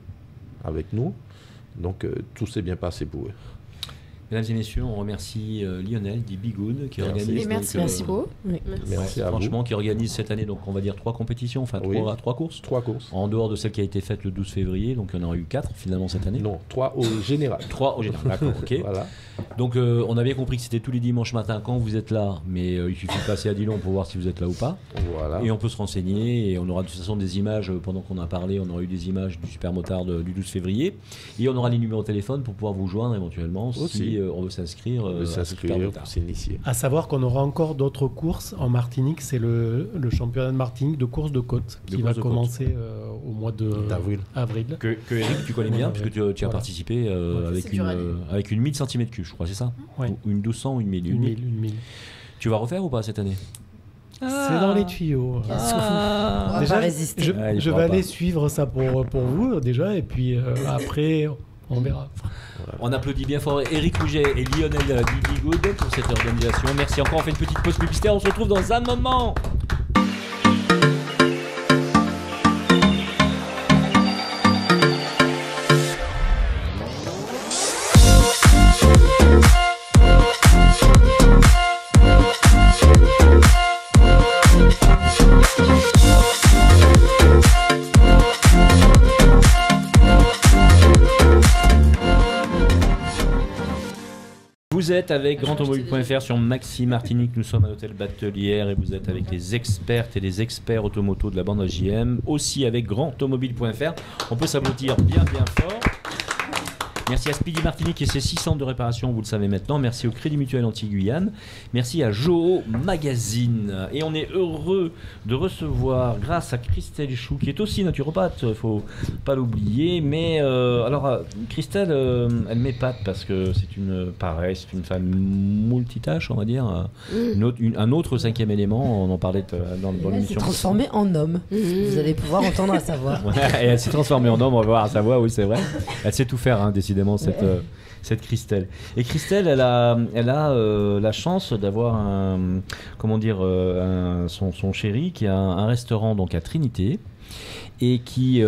Speaker 5: avec nous. Donc tout s'est bien passé pour eux.
Speaker 1: Mesdames et messieurs, on remercie Lionel dit Bigoud qui
Speaker 5: Merci.
Speaker 1: organise.
Speaker 6: Et merci,
Speaker 1: donc,
Speaker 6: merci beaucoup.
Speaker 2: Oui.
Speaker 5: Merci à
Speaker 1: franchement, qui organise cette année, donc on va dire 3 compétitions, enfin
Speaker 5: Oui.
Speaker 1: 3 courses.
Speaker 5: vous. 3 courses.
Speaker 1: En dehors de celle qui a été faite le 12 février, donc il y en aura eu 4 finalement cette année.
Speaker 5: Non, 3 au général.
Speaker 1: 3 au général. D'accord, ok.
Speaker 5: Voilà.
Speaker 1: Donc on a bien compris que c'était tous les dimanches matin quand vous êtes là, mais il suffit de passer à Dillon pour voir si vous êtes là ou pas.
Speaker 5: Voilà.
Speaker 1: Et on peut se renseigner et on aura de toute façon des images, pendant qu'on a parlé, on aura eu des images du supermotard du 12 février. Et on aura les numéros de téléphone pour pouvoir vous joindre éventuellement si
Speaker 5: Aussi.
Speaker 1: on veut s'inscrire.
Speaker 5: On veut
Speaker 1: à ce
Speaker 5: s'inscrire
Speaker 1: supermotard.
Speaker 5: pour s'initier.
Speaker 4: À savoir qu'on aura encore d'autres courses en Martinique. C'est le championnat de Martinique de course de côte
Speaker 1: De
Speaker 4: qui
Speaker 1: course
Speaker 4: va
Speaker 1: de côte.
Speaker 4: commencer au mois
Speaker 5: D'avril.
Speaker 4: avril.
Speaker 1: Que Eric, tu connais bien,
Speaker 4: Ouais,
Speaker 1: parce que tu as
Speaker 4: voilà.
Speaker 1: participé avec,
Speaker 6: c'est dur à dire.
Speaker 1: avec une 1000 cm3, je crois, c'est ça?
Speaker 4: Ouais.
Speaker 1: Ou une 1200 ou une 1000?
Speaker 4: Une mille.
Speaker 1: Tu vas refaire ou pas cette année?
Speaker 4: C'est dans les tuyaux.
Speaker 2: On va
Speaker 4: Déjà,
Speaker 2: pas résister.
Speaker 4: Je,
Speaker 1: Ah, il
Speaker 4: je
Speaker 1: pourra
Speaker 4: vais aller
Speaker 1: pas.
Speaker 4: suivre ça pour vous déjà, et puis après, on verra.
Speaker 1: On applaudit bien fort Eric Rouget et Lionel Bigoud pour cette organisation. Merci encore, on fait une petite pause publicitaire, on se retrouve dans un moment. Vous êtes avec grandautomobile.fr sur Maxi Martinique. Nous sommes à l'hôtel Batelière et vous êtes avec les expertes et les experts automoto de la bande AJM. Aussi avec grandautomobile.fr. On peut s'applaudir bien fort. Merci à Speedy Martinique et ses 6 centres de réparation, vous le savez maintenant. Merci au Crédit Mutuel Anti-Guyane. Merci à Joho Magazine. Et on est heureux de recevoir, grâce à Christelle Chou, qui est aussi naturopathe, il ne faut pas l'oublier. Mais alors, Christelle, elle m'épate parce que c'est une femme multitâche, on va dire. Un autre 5e élément, on en parlait dans l'émission.
Speaker 2: Elle s'est transformée en homme. Vous allez pouvoir entendre à sa voix.
Speaker 1: Ouais, et elle s'est transformée en homme, on va voir à sa voix, oui, c'est vrai. Elle sait tout faire, hein, décidément. Cette Christelle. Et Christelle, elle a la chance d'avoir son chéri qui a un restaurant donc à Trinité et qui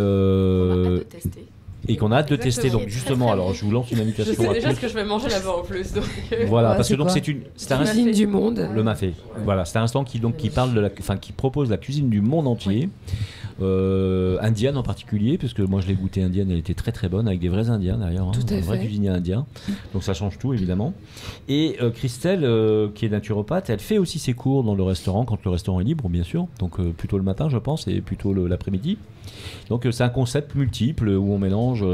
Speaker 1: qu'on a hâte de tester. Donc justement, alors je vous lance une invitation.
Speaker 7: Je sais déjà ce que je vais manger là-bas en plus. Donc...
Speaker 1: Voilà, parce que donc c'est un
Speaker 7: cuisine du monde.
Speaker 1: Le Mafé. Voilà, c'est un restaurant qui propose la cuisine du monde entier. Indienne en particulier, parce que moi je l'ai goûté indienne, elle était très très bonne avec des vrais indiens derrière, un vrai cuisinier indien, donc ça change tout évidemment. Et Christelle, qui est naturopathe, elle fait aussi ses cours dans le restaurant quand le restaurant est libre, bien sûr, donc plutôt le matin je pense et plutôt l'après-midi. Donc c'est un concept multiple où on mélange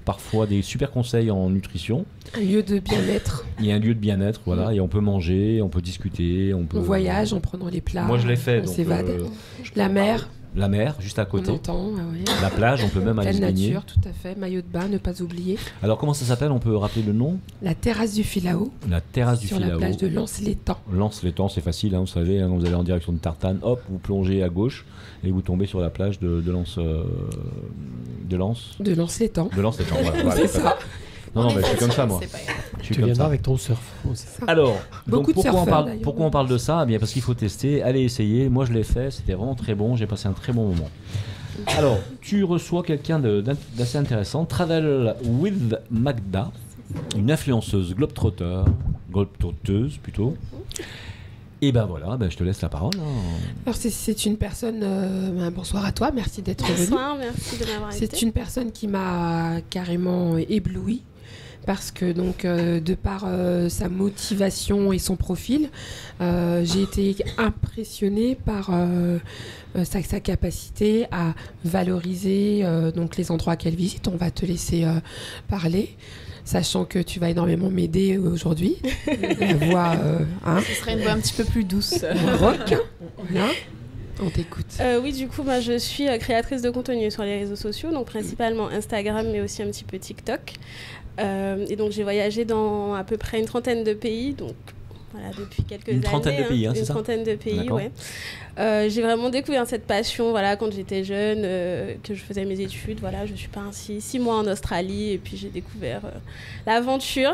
Speaker 1: parfois des super conseils en nutrition.
Speaker 7: Un lieu de bien-être.
Speaker 1: Il y a un lieu de bien-être, voilà, et on peut manger, on peut discuter, on
Speaker 7: voyage en prenant les plats.
Speaker 1: Moi je l'ai fait.
Speaker 7: On s'évade.
Speaker 1: La mer, juste à côté.
Speaker 7: On entend, oui.
Speaker 1: La plage, on peut même aller se baigner.
Speaker 7: Nature, tout à fait. Maillot de bain, ne pas oublier.
Speaker 1: Alors, comment ça s'appelle? On peut rappeler le nom?
Speaker 7: La terrasse du Filao.
Speaker 1: La terrasse du Filao.
Speaker 7: Sur la plage de Lens-l'Étang.
Speaker 1: Lens-l'Étang, c'est facile, hein, vous savez, hein, vous allez en direction de Tartane, hop, vous plongez à gauche et vous tombez sur la plage de Lens. De Lens-l'Étang, voilà. C'est ça. Non, mais je suis comme ça, moi.
Speaker 4: Tu viendras avec ton surf.
Speaker 1: Alors,
Speaker 7: donc
Speaker 1: pourquoi on parle de ça? Eh bien, parce qu'il faut tester, allez essayer. Moi, je l'ai fait, c'était vraiment très bon. J'ai passé un très bon moment. Alors, tu reçois quelqu'un d'assez intéressant, Travel with Magda, une influenceuse globetrotteuse plutôt. Et ben voilà, je te laisse la parole.
Speaker 7: Alors c'est une personne, bonsoir à toi, merci d'être venu.
Speaker 8: Bonsoir, merci de m'avoir invité.
Speaker 7: C'est une personne qui m'a carrément éblouie. Parce que donc de par sa motivation et son profil, j'ai été impressionnée par sa capacité à valoriser donc les endroits qu'elle visite. On va te laisser parler, sachant que tu vas énormément m'aider aujourd'hui. La voix,
Speaker 6: Ce serait une voix un petit peu plus douce.
Speaker 7: Rock, voilà. On t'écoute.
Speaker 8: Oui, du coup, je suis créatrice de contenu sur les réseaux sociaux, donc principalement Instagram, mais aussi un petit peu TikTok. Et donc j'ai voyagé dans à peu près une trentaine de pays, donc voilà, depuis quelques années.
Speaker 1: Une trentaine de pays, c'est ça?
Speaker 8: Une trentaine de pays, ouais. J'ai vraiment découvert cette passion, voilà, quand j'étais jeune, que je faisais mes études. Voilà, je suis partie 6 mois en Australie et puis j'ai découvert l'aventure.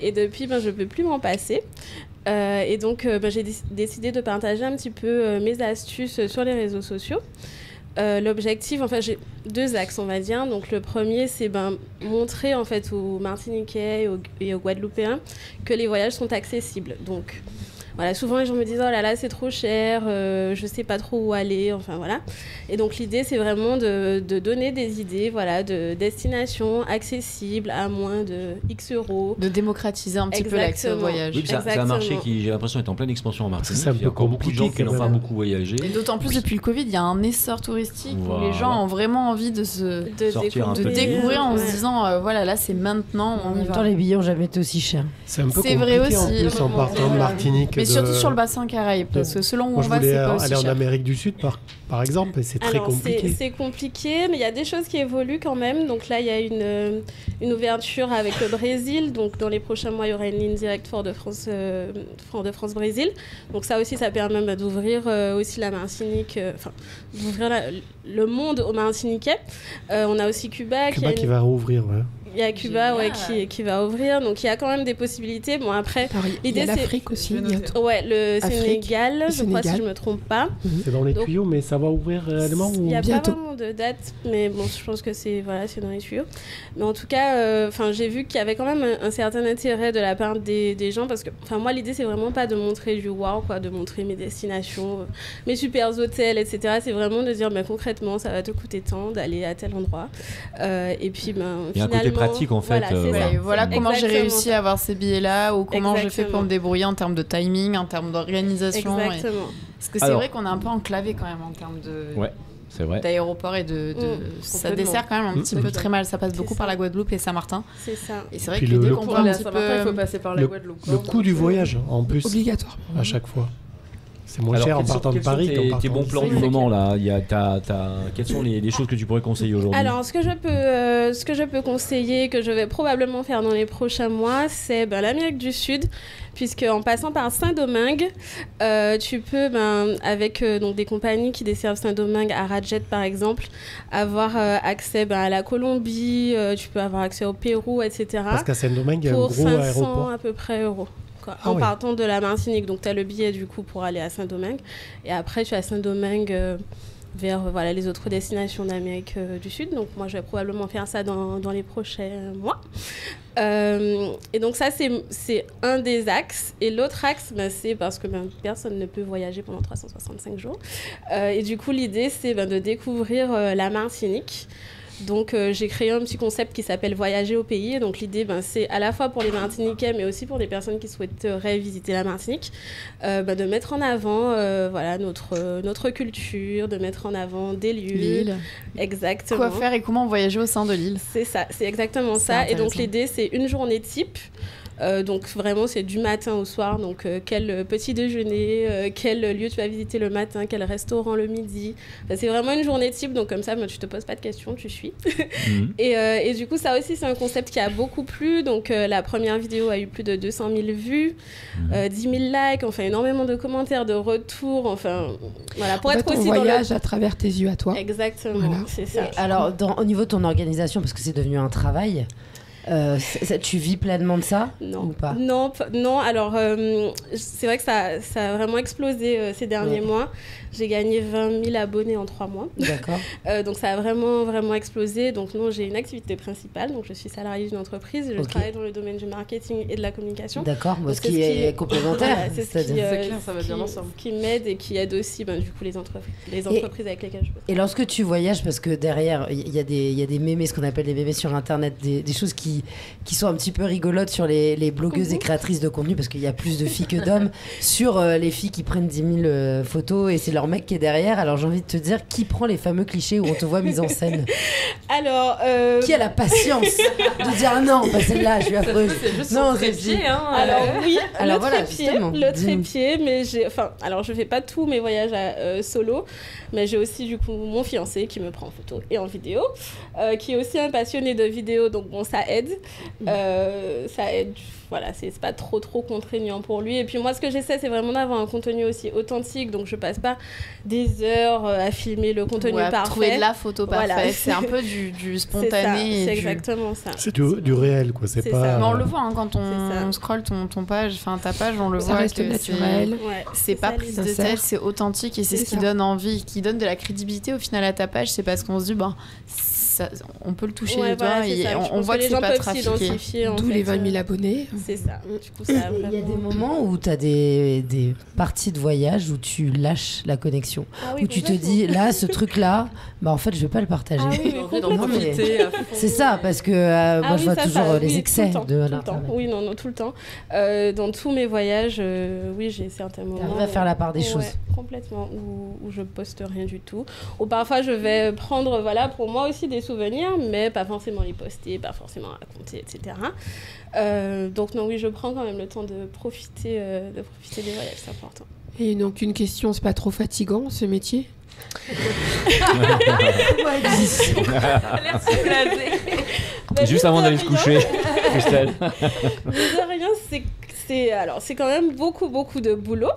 Speaker 8: Et depuis, je ne peux plus m'en passer. Et donc, j'ai décidé de partager un petit peu mes astuces sur les réseaux sociaux. L'objectif, j'ai 2 axes, on va dire. Donc, le premier, c'est montrer en fait aux Martiniquais et aux Guadeloupéens que les voyages sont accessibles. Donc, voilà, souvent les gens me disent oh là là c'est trop cher, je sais pas trop où aller, enfin voilà. Et donc l'idée c'est vraiment de donner des idées, voilà, de destinations accessibles à moins de X euros.
Speaker 6: De démocratiser un petit peu l'accès au voyage.
Speaker 1: Oui, c'est un marché qui j'ai l'impression est en pleine expansion en Martinique.
Speaker 4: Il y a encore
Speaker 1: beaucoup de gens qui n'ont pas beaucoup voyagé.
Speaker 6: Et d'autant plus depuis le Covid, il y a un essor touristique où les gens ont vraiment envie de découvrir en se disant voilà là c'est maintenant.
Speaker 2: En même temps les billets n'ont jamais été aussi chers.
Speaker 4: C'est un peu compliqué aussi, en plus en partant de Martinique.
Speaker 6: Mais surtout sur le bassin Caraïbe, parce que selon où on va, c'est pas aussi cher.
Speaker 4: Aller en Amérique du Sud, par exemple, et c'est très compliqué.
Speaker 8: C'est compliqué, mais il y a des choses qui évoluent quand même. Donc là, il y a une ouverture avec le Brésil. Donc dans les prochains mois, il y aura une ligne directe Fort-de-France-Brésil. Donc ça aussi, ça permet d'ouvrir aussi la Martinique, d'ouvrir le monde aux Martiniquais. On a aussi Cuba
Speaker 4: qui va rouvrir, ouais.
Speaker 8: Il y a Cuba qui va ouvrir, donc il y a quand même des possibilités. Bon, après,
Speaker 7: l'idée, il y a l'Afrique aussi.
Speaker 8: Ouais, le Sénégal, je crois, si je ne me trompe pas.
Speaker 4: C'est dans les tuyaux, mais ça va ouvrir réellement
Speaker 8: Il n'y a pas vraiment de date, mais bon, je pense que c'est dans les tuyaux. Mais en tout cas, j'ai vu qu'il y avait quand même un certain intérêt de la part des gens, parce que moi, l'idée, c'est vraiment pas de montrer du wow, quoi, de montrer mes destinations, mes super hôtels, etc. C'est vraiment de dire, concrètement, ça va te coûter tant d'aller à tel endroit. Et puis, finalement...
Speaker 1: pratique en fait.
Speaker 6: Voilà comment j'ai réussi à avoir ces billets-là, ou comment j'ai fait pour me débrouiller en termes de timing, en termes d'organisation.
Speaker 8: Exactement.
Speaker 6: Parce que c'est vrai qu'on est un peu enclavé quand même en termes de...
Speaker 1: Ouais. C'est vrai.
Speaker 6: D'aéroport et ça dessert quand même un petit peu très mal. Ça passe beaucoup par la Guadeloupe et Saint-Martin.
Speaker 8: C'est ça.
Speaker 6: Et c'est vrai que dès qu'on voit un petit peu...
Speaker 9: il faut passer par la Guadeloupe.
Speaker 4: Le coût du voyage, en plus.
Speaker 7: Obligatoire.
Speaker 4: À chaque fois. C'est moins cher en partant de Paris qu'en partant
Speaker 1: tes bons plans du moment là. Quelles sont les choses que tu pourrais conseiller aujourd'hui?
Speaker 8: Alors, ce que je peux conseiller, que je vais probablement faire dans les prochains mois, c'est l'Amérique du Sud, puisque en passant par Saint-Domingue, tu peux, avec donc des compagnies qui desservent Saint-Domingue, Arajet par exemple, avoir accès à la Colombie, tu peux avoir accès au Pérou, etc.
Speaker 4: Parce qu'à Saint-Domingue, il y a un gros
Speaker 8: aéroport.
Speaker 4: aéroport.
Speaker 8: Pour 500 à peu près euros. En partant de la Martinique, donc tu as le billet du coup pour aller à Saint-Domingue, et après tu as Saint-Domingue vers les autres destinations d'Amérique du Sud. Donc moi je vais probablement faire ça dans les prochains mois. Et donc ça c'est un des axes, et l'autre axe c'est parce que personne ne peut voyager pendant 365 jours, et du coup l'idée c'est de découvrir la Martinique. Donc j'ai créé un petit concept qui s'appelle Voyager au pays. Et donc l'idée c'est à la fois pour les Martiniquais mais aussi pour les personnes qui souhaiteraient visiter la Martinique, de mettre en avant notre culture, de mettre en avant des lieux.
Speaker 6: L'île.
Speaker 8: Exactement.
Speaker 6: Quoi faire et comment voyager au sein de l'île.
Speaker 8: C'est ça, c'est exactement ça. Et donc l'idée c'est une journée type. Donc vraiment c'est du matin au soir, donc quel petit déjeuner, quel lieu tu vas visiter le matin, quel restaurant le midi, c'est vraiment une journée type, donc comme ça tu te poses pas de questions, tu suis. Et du coup ça aussi c'est un concept qui a beaucoup plu, donc la première vidéo a eu plus de 200 000 vues, 10 000 likes, enfin énormément de commentaires, de retours, enfin voilà, pour être aussi
Speaker 7: voyage à travers tes yeux à toi.
Speaker 8: Exactement, voilà. C'est ça.
Speaker 2: Et alors au niveau de ton organisation, parce que c'est devenu un travail, tu vis pleinement de ça ou pas?
Speaker 8: Non. Alors, c'est vrai que ça a vraiment explosé ces derniers mois. J'ai gagné 20 000 abonnés en 3 mois.
Speaker 2: D'accord.
Speaker 8: Donc, ça a vraiment explosé. Donc, non, j'ai une activité principale. Donc, je suis salariée d'une entreprise. Je travaille dans le domaine du marketing et de la communication.
Speaker 2: D'accord, ce qui est complémentaire.
Speaker 8: Voilà, c'est clair, ça va bien ensemble. Qui m'aide et qui aide aussi du coup, les entreprises avec lesquelles je bosse.
Speaker 2: Et lorsque tu voyages, parce que derrière, il y a des mémés, ce qu'on appelle des mémés sur Internet, des choses qui sont un petit peu rigolotes sur les blogueuses et créatrices de contenu, parce qu'il y a plus de filles que d'hommes, sur les filles qui prennent 10 000 photos et c'est leur mec qui est derrière. Alors j'ai envie de te dire, qui prend les fameux clichés où on te voit mise en scène?
Speaker 8: Alors,
Speaker 2: qui a la patience de dire non, celle-là, je suis affreuse.
Speaker 9: C'est juste son trépied, hein.
Speaker 8: Alors oui,
Speaker 2: alors
Speaker 8: le trépied, mais alors je fais pas tous mes voyages solo, mais j'ai aussi du coup mon fiancé qui me prend en photo et en vidéo, qui est aussi un passionné de vidéo, donc bon, ça aide. Voilà, c'est pas trop contraignant pour lui. Et puis moi, ce que j'essaie, c'est vraiment d'avoir un contenu aussi authentique, donc je passe pas des heures à filmer le contenu parfait.
Speaker 6: Trouver de la photo parfaite, voilà. C'est un peu du spontané.
Speaker 8: C'est exactement ça.
Speaker 4: C'est du réel, quoi. C'est pas.
Speaker 6: Mais on le voit quand on scrolle ta page, on le voit.
Speaker 7: Ça reste naturel.
Speaker 6: C'est pas prise de tête, c'est authentique, et c'est ce qui donne envie, qui donne de la crédibilité au final à ta page. C'est parce qu'on se dit on peut le toucher du doigt et on voit que c'est pas trafiqué.
Speaker 7: D'où les 20 000 abonnés.
Speaker 8: C'est ça. Du coup,
Speaker 2: il y a des moments où tu as des parties de voyage où tu lâches la connexion, où tu te dis là, ce truc-là, en fait, je vais pas le partager. C'est ça, parce que moi, je vois toujours les excès de
Speaker 8: l'Internet. Oui, non, tout le temps. Dans tous mes voyages, oui, j'ai certains moments.
Speaker 2: Tu arrives à faire la part des choses.
Speaker 8: Complètement, où je poste rien du tout. Ou parfois, je vais prendre, pour moi aussi des souvenirs, mais pas forcément les poster, pas forcément raconter, etc. Donc non, oui, je prends quand même le temps de profiter des voyages, c'est important.
Speaker 7: Et donc une question, c'est pas trop fatigant ce métier?
Speaker 1: Juste avant d'aller se coucher, Christelle.
Speaker 8: De rien, c'est quand même beaucoup de boulot,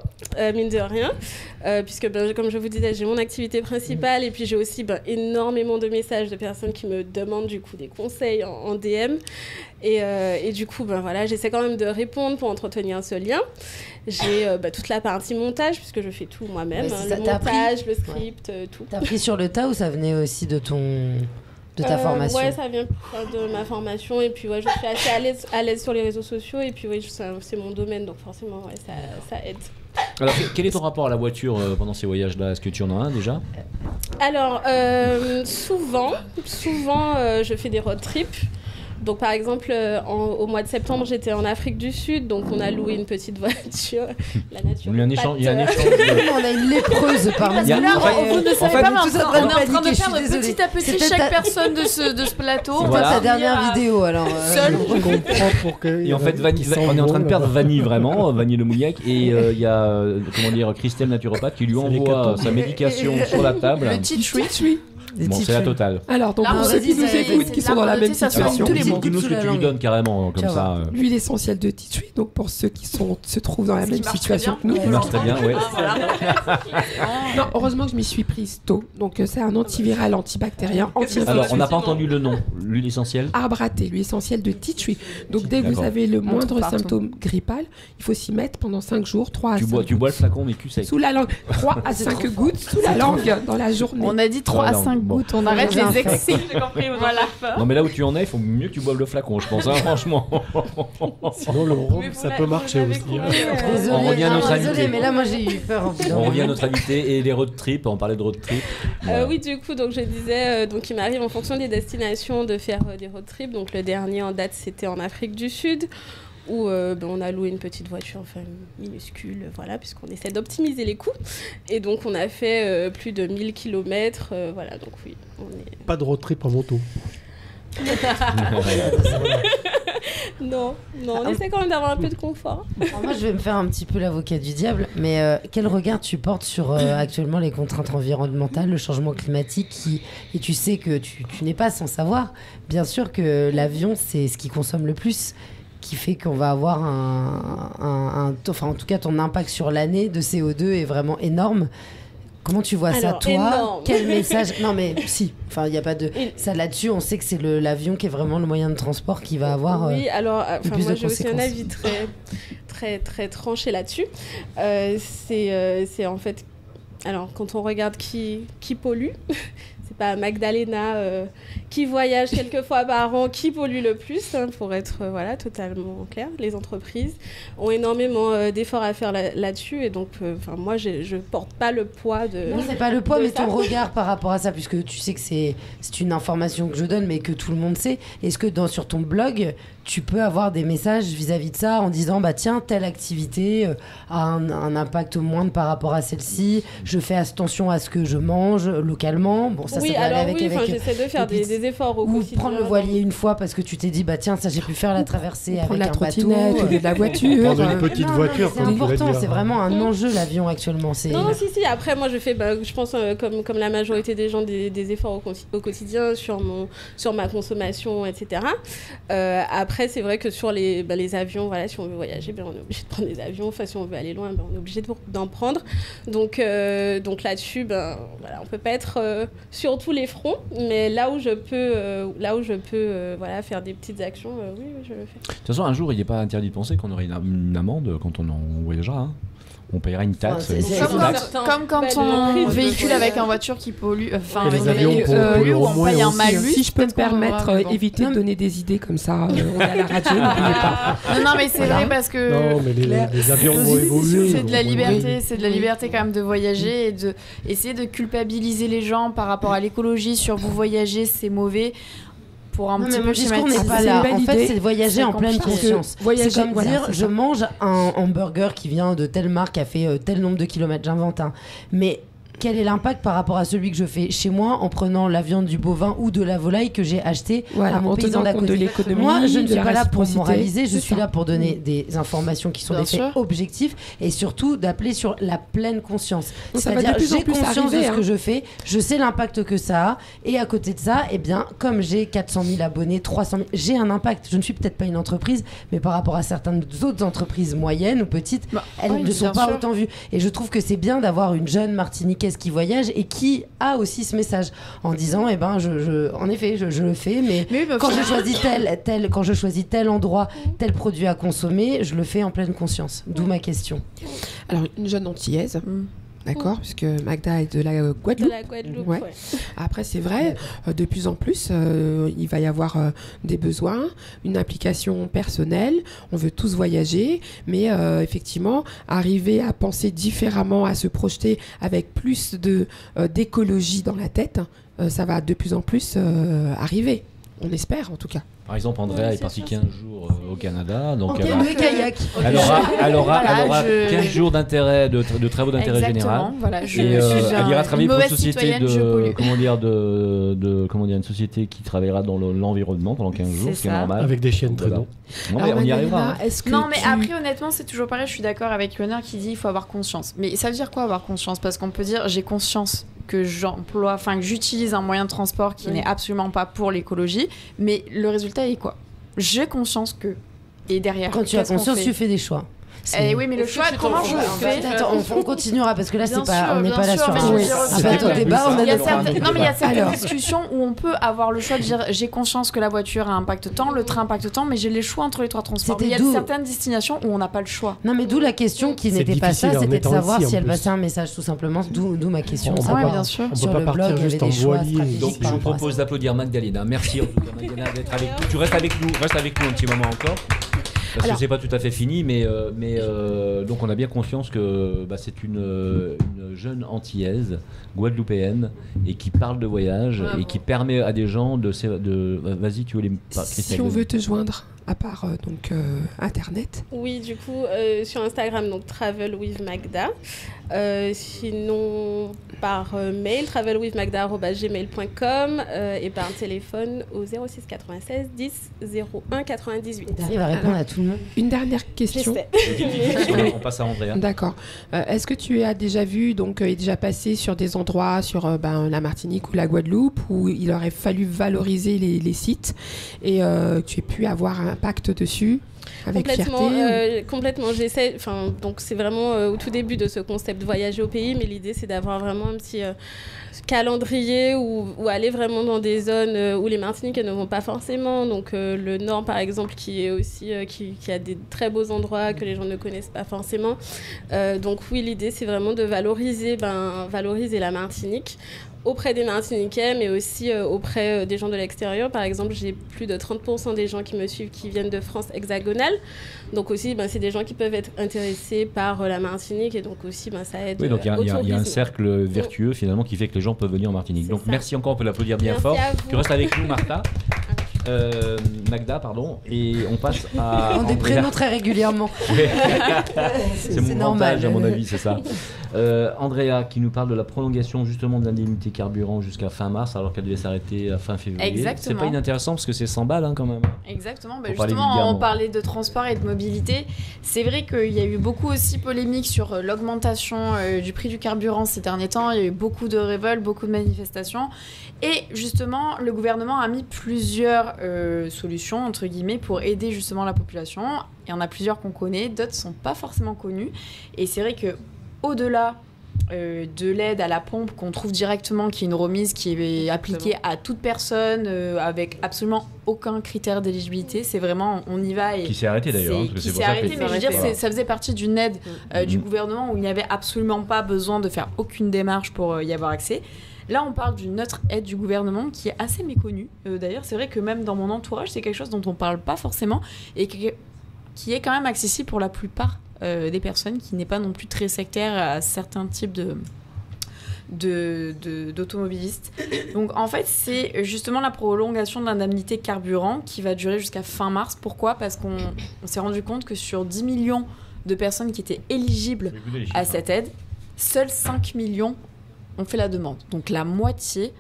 Speaker 8: mine de rien, puisque comme je vous disais, j'ai mon activité principale et puis j'ai aussi énormément de messages de personnes qui me demandent du coup des conseils en DM, et du coup j'essaie quand même de répondre pour entretenir ce lien. J'ai toute la partie montage puisque je fais tout moi-même, le montage, le script, tout.
Speaker 2: T'as appris sur le tas ou ça venait aussi de ta formation?
Speaker 8: Ouais, ça vient de ma formation, et puis je suis assez à l'aise sur les réseaux sociaux, et puis c'est mon domaine, donc forcément ça aide.
Speaker 1: Alors quel est ton rapport à la voiture pendant ces voyages-là? Est-ce que tu en as un déjà?
Speaker 8: Alors souvent je fais des road trips. Donc par exemple, au mois de septembre, j'étais en Afrique du Sud, donc on a loué une petite voiture. La nature.
Speaker 1: Il y a un échange.
Speaker 2: On a une lépreuse parmi nous.
Speaker 6: Vous ne savez pas, on est en train de perdre petit à petit chaque personne de ce plateau.
Speaker 2: C'est toi ta dernière vidéo alors.
Speaker 6: Seul.
Speaker 4: Je comprends pour que.
Speaker 1: Et en fait, on est en train de perdre Vanny vraiment, Vanny Le Mouliec, et il y a Christelle naturopathe qui lui envoie sa médication sur la table.
Speaker 6: Le tea tree.
Speaker 1: Bon, c'est la totale.
Speaker 7: Alors, donc pour ceux qui nous écoutent, qui sont dans la même situation,
Speaker 1: dis-nous ce que tu lui donnes carrément, comme ça.
Speaker 7: L'huile essentielle de tea tree, donc pour ceux qui se trouvent dans la même situation que nous.
Speaker 1: Qui marche très bien, oui.
Speaker 7: Non, heureusement que je m'y suis prise tôt. Donc c'est un antiviral, antibactérien, anti-infectieux.
Speaker 1: Alors, on n'a pas entendu le nom. L'huile essentielle
Speaker 7: Arbre à thé, l'huile essentielle de tea tree. Donc dès que vous avez le moindre symptôme grippal, il faut s'y mettre pendant 5 jours, 3 à 5
Speaker 1: Tu bois le flacon, mais cul sec.
Speaker 7: Sous la langue, 3 à 5 gouttes sous la langue dans la journée.
Speaker 6: On a dit 3 à 5 gouttes, on arrête les excès.
Speaker 9: J'ai compris, voilà.
Speaker 1: Non, mais là où tu en es, il faut mieux que tu boives le flacon, je pense, franchement.
Speaker 4: Sinon, le rhum, ça peut marcher aussi.
Speaker 2: Désolé, mais là, moi, j'ai eu peur.
Speaker 1: On revient à notre invité et les road trips. On parlait de road trips.
Speaker 8: Oui, du coup, donc je disais, donc il m'arrive en fonction des destinations de faire des road trips. Donc le dernier en date, c'était en Afrique du Sud, où on a loué une petite voiture, enfin minuscule, voilà, puisqu'on essaie d'optimiser les coûts. Et donc on a fait plus de 1000 km, voilà, donc oui.
Speaker 4: Pas de road trip en moto.
Speaker 8: Non, on essaie quand même d'avoir un peu de confort.
Speaker 2: Alors moi, je vais me faire un petit peu l'avocat du diable, mais quel regard tu portes sur actuellement les contraintes environnementales, le changement climatique et tu sais que tu n'es pas sans savoir, bien sûr que l'avion, c'est ce qui consomme le plus, qui fait qu'on va avoir enfin en tout cas ton impact sur l'année de CO2 est vraiment énorme. Comment tu vois ça, toi?
Speaker 8: Énorme.
Speaker 2: Quel message? Non, mais si. Enfin, il n'y a pas de. Ça là-dessus, on sait que c'est l'avion qui est vraiment le moyen de transport qui va avoir.
Speaker 8: Oui, alors,
Speaker 2: plus
Speaker 8: moi,
Speaker 2: de
Speaker 8: j'ai aussi un
Speaker 2: conséquences.
Speaker 8: avis très tranché là-dessus. C'est en fait. Alors, quand on regarde qui pollue, c'est pas Magdalena qui voyage quelques fois par an qui pollue le plus, hein, pour être totalement clair. Les entreprises ont énormément d'efforts à faire là-dessus, et donc moi je porte pas le poids de.
Speaker 2: Non, c'est pas le poids, mais ton regard par rapport à ça, puisque tu sais que c'est une information que je donne, mais que tout le monde sait. Est-ce que sur ton blog, tu peux avoir des messages vis-à-vis de ça en disant bah tiens, telle activité a un impact moindre par rapport à celle-ci, je fais attention à ce que je mange localement. Bon, ça
Speaker 8: oui,
Speaker 2: peut aller
Speaker 8: alors
Speaker 2: avec
Speaker 8: j'essaie de faire des efforts au quotidien.
Speaker 2: Ou prendre le voilier une fois parce que tu t'es dit bah tiens, ça j'ai pu faire la traversée avec
Speaker 7: la
Speaker 2: un
Speaker 7: trottinette
Speaker 2: bateau.
Speaker 7: Ou de la voiture.
Speaker 4: Prendre une petite voiture,
Speaker 2: c'est important, c'est vraiment un enjeu l'avion actuellement.
Speaker 8: Non, si. Après, moi, je fais, je pense, comme la majorité des gens, des efforts au quotidien sur ma consommation, etc. Après, c'est vrai que sur les avions, voilà, si on veut voyager, on est obligé de prendre des avions. Enfin, si on veut aller loin, on est obligé d'en prendre. Donc là-dessus, on peut pas être sur tous les fronts, mais là où je peux, faire des petites actions, oui, je le fais.
Speaker 1: De toute façon, un jour, il n'est pas interdit de penser qu'on aurait une amende quand on voyagera. Hein. On paiera une taxe.
Speaker 6: Comme quand on véhicule avec une voiture qui pollue,
Speaker 4: les avions polluent
Speaker 6: ou on paye un malus.
Speaker 7: Si je peux me permettre, éviter de donner des idées comme ça, on est à la radio, n'oubliez pas.
Speaker 6: Non, mais c'est vrai parce que.
Speaker 4: Non, mais les avions vont évoluer.
Speaker 6: C'est de la liberté, c'est de la liberté quand même de voyager et de essayer de culpabiliser les gens par rapport à l'écologie sur vous voyagez, c'est mauvais. Pour un petit peu
Speaker 2: schématiser. Pas là. En fait, c'est voyager en pleine conscience. C'est comme dire, je mange un hamburger qui vient de telle marque, qui a fait tel nombre de kilomètres, j'invente un. Mais quel est l'impact par rapport à celui que je fais chez moi en prenant la viande du bovin ou de la volaille que j'ai acheté à mon paysan d'à côté. Moi, je ne suis pas là pour moraliser, je suis là pour donner des informations qui sont des faits objectifs et surtout d'appeler sur la pleine conscience. C'est-à-dire, j'ai conscience de ce que je fais, je sais l'impact que ça a et à côté de ça, comme j'ai 400 000 abonnés, 300 000, j'ai un impact. Je ne suis peut-être pas une entreprise, mais par rapport à certaines autres entreprises moyennes ou petites, elles ne sont pas autant vues. Et je trouve que c'est bien d'avoir une jeune Martiniquaise qui voyage et qui a aussi ce message en disant en effet je le fais mais quand je choisis tel endroit, tel produit à consommer, je le fais en pleine conscience. D'où ma question.
Speaker 7: Alors une jeune antillaise. D'accord, puisque Magda est de la Guadeloupe.
Speaker 8: De la Guadeloupe, ouais.
Speaker 7: Après, c'est vrai, de plus en plus, il va y avoir des besoins, une implication personnelle. On veut tous voyager, mais effectivement, arriver à penser différemment, à se projeter avec plus d'écologie dans la tête, ça va de plus en plus arriver. On espère en tout cas.
Speaker 1: Par exemple, Andrea est partie 15 jours au Canada, donc
Speaker 2: elle
Speaker 1: aura 15 jours d'intérêt, de travaux d'intérêt général.
Speaker 6: Voilà,
Speaker 1: elle ira travailler pour une société une société qui travaillera dans l'environnement pendant 15 jours, ce qui est normal.
Speaker 4: Avec des chiens de traîneau.
Speaker 1: On y arrivera.
Speaker 6: Mais après, honnêtement, c'est toujours pareil. Je suis d'accord avec Yoanner qui dit qu'il faut avoir conscience. Mais ça veut dire quoi avoir conscience? Parce qu'on peut dire j'ai conscience que j'utilise un moyen de transport qui n'est absolument pas pour l'écologie, mais le résultat est quoi? J'ai conscience que. Et derrière,
Speaker 2: quand tu as conscience, tu fais des choix.
Speaker 6: Oui, mais le choix, comment je fais?
Speaker 2: On continuera parce que là, on n'est pas là sur un débat.
Speaker 6: Il y a certaines discussions où on peut avoir le choix de dire j'ai conscience que la voiture a impacte tant, le train impacte tant, mais j'ai les choix entre les trois transports. Il y a certaines destinations où on n'a pas le choix.
Speaker 2: Non, mais d'où la question qui n'était pas ça, c'était de savoir si elle passait un message tout simplement. D'où ma question.
Speaker 6: Bien sûr.
Speaker 4: On peut pas partir juste en voilier.
Speaker 1: Donc je vous propose d'applaudir Magdalena. Merci en tout cas Magdalena d'être avec nous. Tu restes avec nous un petit moment encore. Parce que c'est pas tout à fait fini, mais donc on a bien conscience que c'est une jeune antillaise, guadeloupéenne, et qui parle de voyage et qui permet à des gens de vas-y, tu veux les
Speaker 7: si on veut te joindre à part internet.
Speaker 8: Oui, du coup sur Instagram, donc Travel with Magda. Sinon par mail travelwithmagda@gmail.com et par téléphone au 06 96 10 01 98.
Speaker 2: Il va répondre à tout le monde.
Speaker 7: Une dernière question.
Speaker 1: On passe à Andrea.
Speaker 7: D'accord. Est-ce que tu as déjà vu, donc est déjà passé sur des endroits sur la Martinique ou la Guadeloupe où il aurait fallu valoriser les sites et tu aies pu avoir un impact dessus?
Speaker 8: Complètement. J'essaie. Donc c'est vraiment au tout début de ce concept de voyager au pays, mais l'idée c'est d'avoir vraiment un petit calendrier où aller vraiment dans des zones où les Martiniquais ne vont pas forcément. Donc le Nord par exemple, qui est aussi qui a des très beaux endroits que les gens ne connaissent pas forcément. Donc oui, l'idée c'est vraiment de valoriser la Martinique auprès des Martiniquais, mais aussi auprès des gens de l'extérieur. Par exemple, j'ai plus de 30% des gens qui me suivent qui viennent de France hexagonale. Donc aussi, c'est des gens qui peuvent être intéressés par la Martinique et donc aussi, ça aide.
Speaker 1: Oui, donc il y a un cercle vertueux finalement qui fait que les gens peuvent venir en Martinique. Donc merci encore, on peut l'applaudir bien fort. Tu restes avec nous, Martha. Magda, pardon, et on passe à.
Speaker 2: On des prénoms très régulièrement.
Speaker 1: C'est mon montage, à mon avis, c'est ça. Andrea qui nous parle de la prolongation justement de l'indemnité carburant jusqu'à fin mars alors qu'elle devait s'arrêter à fin février.
Speaker 6: Exactement.
Speaker 1: C'est pas inintéressant parce que c'est 100 balles quand même.
Speaker 6: Exactement. Justement, on parlait de transport et de mobilité. C'est vrai qu'il y a eu beaucoup aussi polémique sur l'augmentation du prix du carburant ces derniers temps. Il y a eu beaucoup de révoltes, beaucoup de manifestations. Et justement, le gouvernement a mis plusieurs solutions, entre guillemets, pour aider justement la population. Il y en a plusieurs qu'on connaît, d'autres ne sont pas forcément connues. Et c'est vrai qu'au-delà de l'aide à la pompe qu'on trouve directement, qui est une remise qui est appliquée à toute personne, avec absolument aucun critère d'éligibilité, c'est vraiment, on y va. Et
Speaker 1: qui s'est arrêté d'ailleurs.
Speaker 6: Qui s'est arrêté, mais je veux dire, ça faisait partie d'une aide du gouvernement où il n'y avait absolument pas besoin de faire aucune démarche pour y avoir accès. Là, on parle d'une autre aide du gouvernement qui est assez méconnue. D'ailleurs, c'est vrai que même dans mon entourage, c'est quelque chose dont on ne parle pas forcément et qui est quand même accessible pour la plupart des personnes, qui n'est pas non plus très sectaire à certains types d'automobilistes. Donc, en fait, c'est justement la prolongation de l'indemnité carburant qui va durer jusqu'à fin mars. Pourquoi ? Parce qu'on s'est rendu compte que sur 10 millions de personnes qui étaient éligibles à cette aide, seuls 5 millions ont fait la demande. Donc la moitié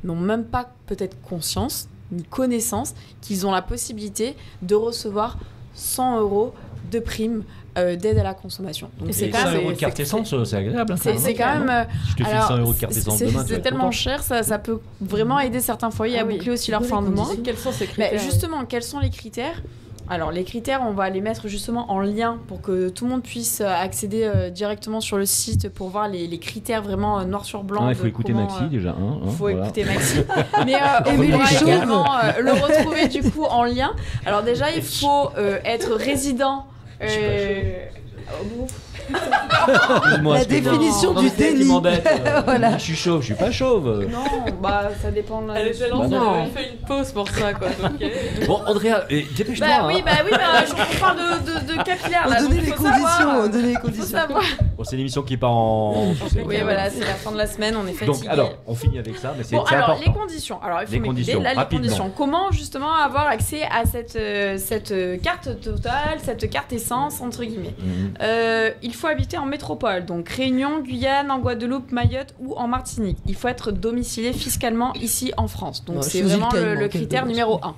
Speaker 6: n'ont même pas peut-être conscience ni connaissance qu'ils ont la possibilité de recevoir 100 € de prime d'aide à la consommation. Donc
Speaker 1: c'est quand même 100 € de carte essence, c'est agréable.
Speaker 6: C'est quand même.
Speaker 1: Je te file 100 € de carte essence demain.
Speaker 6: C'est tellement cher, ça peut vraiment aider certains foyers à boucler aussi leur fin de mois.
Speaker 9: Quels sont ces critères ?
Speaker 6: Justement, quels sont les critères ? Alors, les critères, on va les mettre justement en lien pour que tout le monde puisse accéder directement sur le site pour voir les critères vraiment noir sur blanc.
Speaker 1: Il faut écouter Maxi déjà.
Speaker 6: Il faut écouter Maxi. Mais on pourra également le retrouver du coup en lien. Alors déjà, il faut être résident.
Speaker 2: La définition du déni.
Speaker 1: Voilà. Je suis chauve, je suis pas chauve.
Speaker 6: Non, ça dépend de la.
Speaker 9: Elle était lancée, elle avait fait une pause pour ça, quoi.
Speaker 1: Bon, Andrea, dépêche-toi.
Speaker 6: Oui, je parle de capillaire.
Speaker 2: On donnait les conditions.
Speaker 6: Faut savoir.
Speaker 1: c'est l'émission qui part en.
Speaker 6: Oui, voilà, c'est la fin de la semaine, on est fatigué.
Speaker 1: Donc, alors, on finit avec ça, mais c'est
Speaker 6: bon, alors,
Speaker 1: important.
Speaker 6: les conditions. Alors, il faut m'écouter. Là, les conditions. Comment, justement, avoir accès à cette carte totale, cette carte essence, entre guillemets. Il faut habiter en métropole, donc Réunion, Guyane, en Guadeloupe, Mayotte ou en Martinique. Il faut être domicilié fiscalement ici en France. Donc, c'est vraiment le critère numéro 1.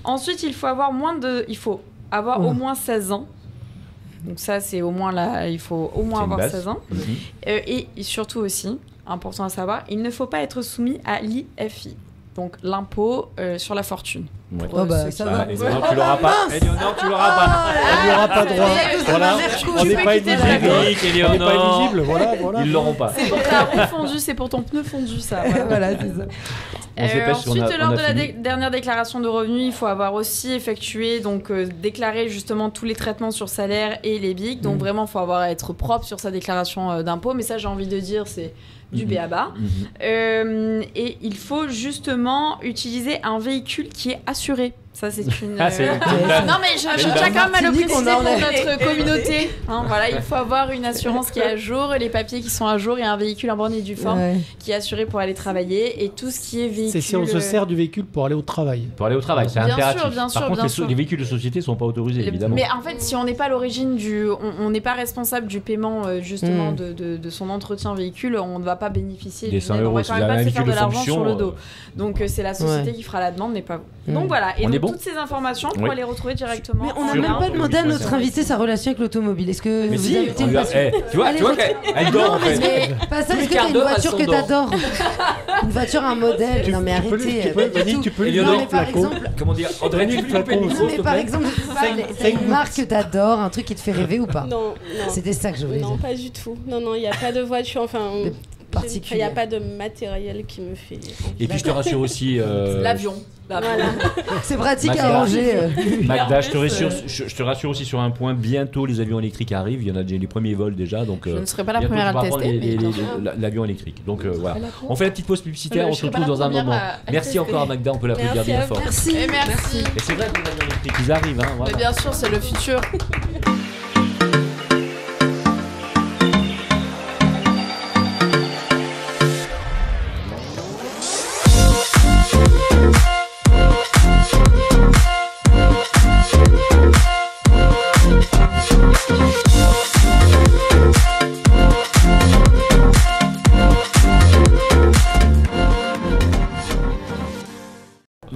Speaker 6: Ensuite, il faut avoir au moins 16 ans. Donc ça, c'est au moins là, il faut au moins avoir 16 ans. Et surtout aussi, important à savoir, il ne faut pas être soumis à l'IFI. Donc l'impôt sur la fortune.
Speaker 1: Ouais.
Speaker 2: Ça va.
Speaker 1: Eleonore, tu l'auras pas. Eleonore, tu l'auras pas.
Speaker 4: On n'aura pas droit. Voilà.
Speaker 1: On n'est pas éligible.
Speaker 4: On n'est pas éligible. Voilà.
Speaker 1: Ils l'auront pas.
Speaker 6: C'est pour ta roue fondue, c'est pour ton pneu fondu, ça.
Speaker 2: Voilà, c'est ça.
Speaker 6: Ensuite, lors de la dernière déclaration de revenus, il faut avoir aussi effectué, donc déclarer justement tous les traitements sur salaire et les BIC. Donc vraiment, il faut être propre sur sa déclaration d'impôt. Mais ça, j'ai envie de dire, c'est du b.a.-ba. Et il faut justement utiliser un véhicule qui est assuré. Ça, c'est une. Non, mais je tiens quand même à le préciser pour notre communauté. Voilà, il faut avoir une assurance qui est à jour, les papiers qui sont à jour et un véhicule en bonne et due forme qui est assuré pour aller travailler. Et tout ce qui est véhicule.
Speaker 4: C'est si on se sert du véhicule pour aller au travail.
Speaker 1: Pour aller au travail, c'est impératif.
Speaker 6: Bien sûr,
Speaker 1: Par contre, les véhicules de société ne sont pas autorisés, évidemment.
Speaker 6: Mais en fait, si on n'est pas à l'origine on n'est pas responsable du paiement justement de son entretien véhicule, on ne va pas bénéficier
Speaker 1: des 100 euros.
Speaker 6: On va quand même pas se faire de l'argent sur le dos. Donc c'est la société qui fera la demande, mais pas vous. Donc voilà. Et donc toutes ces informations, on pourra les retrouver directement.
Speaker 2: Mais on n'a même pas demandé à notre invité sa relation avec l'automobile. Est-ce que
Speaker 1: mais
Speaker 2: vous
Speaker 1: si,
Speaker 2: avez été une passion?
Speaker 1: Tu vois qu'elle dort en fait.
Speaker 2: Pas ça, est-ce que t'as une voiture que t'adores? Une voiture, un modèle? Non mais arrêtez.
Speaker 4: Tu peux lui
Speaker 2: donner par exemple.
Speaker 1: Comment dire, André, tu peux lui
Speaker 2: Non mais par exemple, c'est une marque que t'adores, un truc qui te fait rêver ou pas?
Speaker 8: Non.
Speaker 2: C'était ça que je voulais dire.
Speaker 8: Non, pas du tout. Non, il n'y a pas de voiture. Enfin. Il n'y a pas de matériel qui me fait.
Speaker 1: Et puis je te rassure aussi.
Speaker 6: L'avion.
Speaker 8: Voilà.
Speaker 2: C'est pratique à ranger.
Speaker 1: Magda, je te rassure aussi sur un point. Bientôt, les avions électriques arrivent. Il y en a déjà les premiers vols déjà. Donc,
Speaker 6: je ne serai pas la première à le tester.
Speaker 1: L'avion électrique. Donc voilà. On fait la petite pause publicitaire. On se retrouve dans un moment. Merci encore à Magda. On peut l'applaudir bien fort.
Speaker 2: Merci.
Speaker 1: Et c'est vrai que les avions électriques, ils arrivent.
Speaker 6: Mais bien sûr, c'est le futur.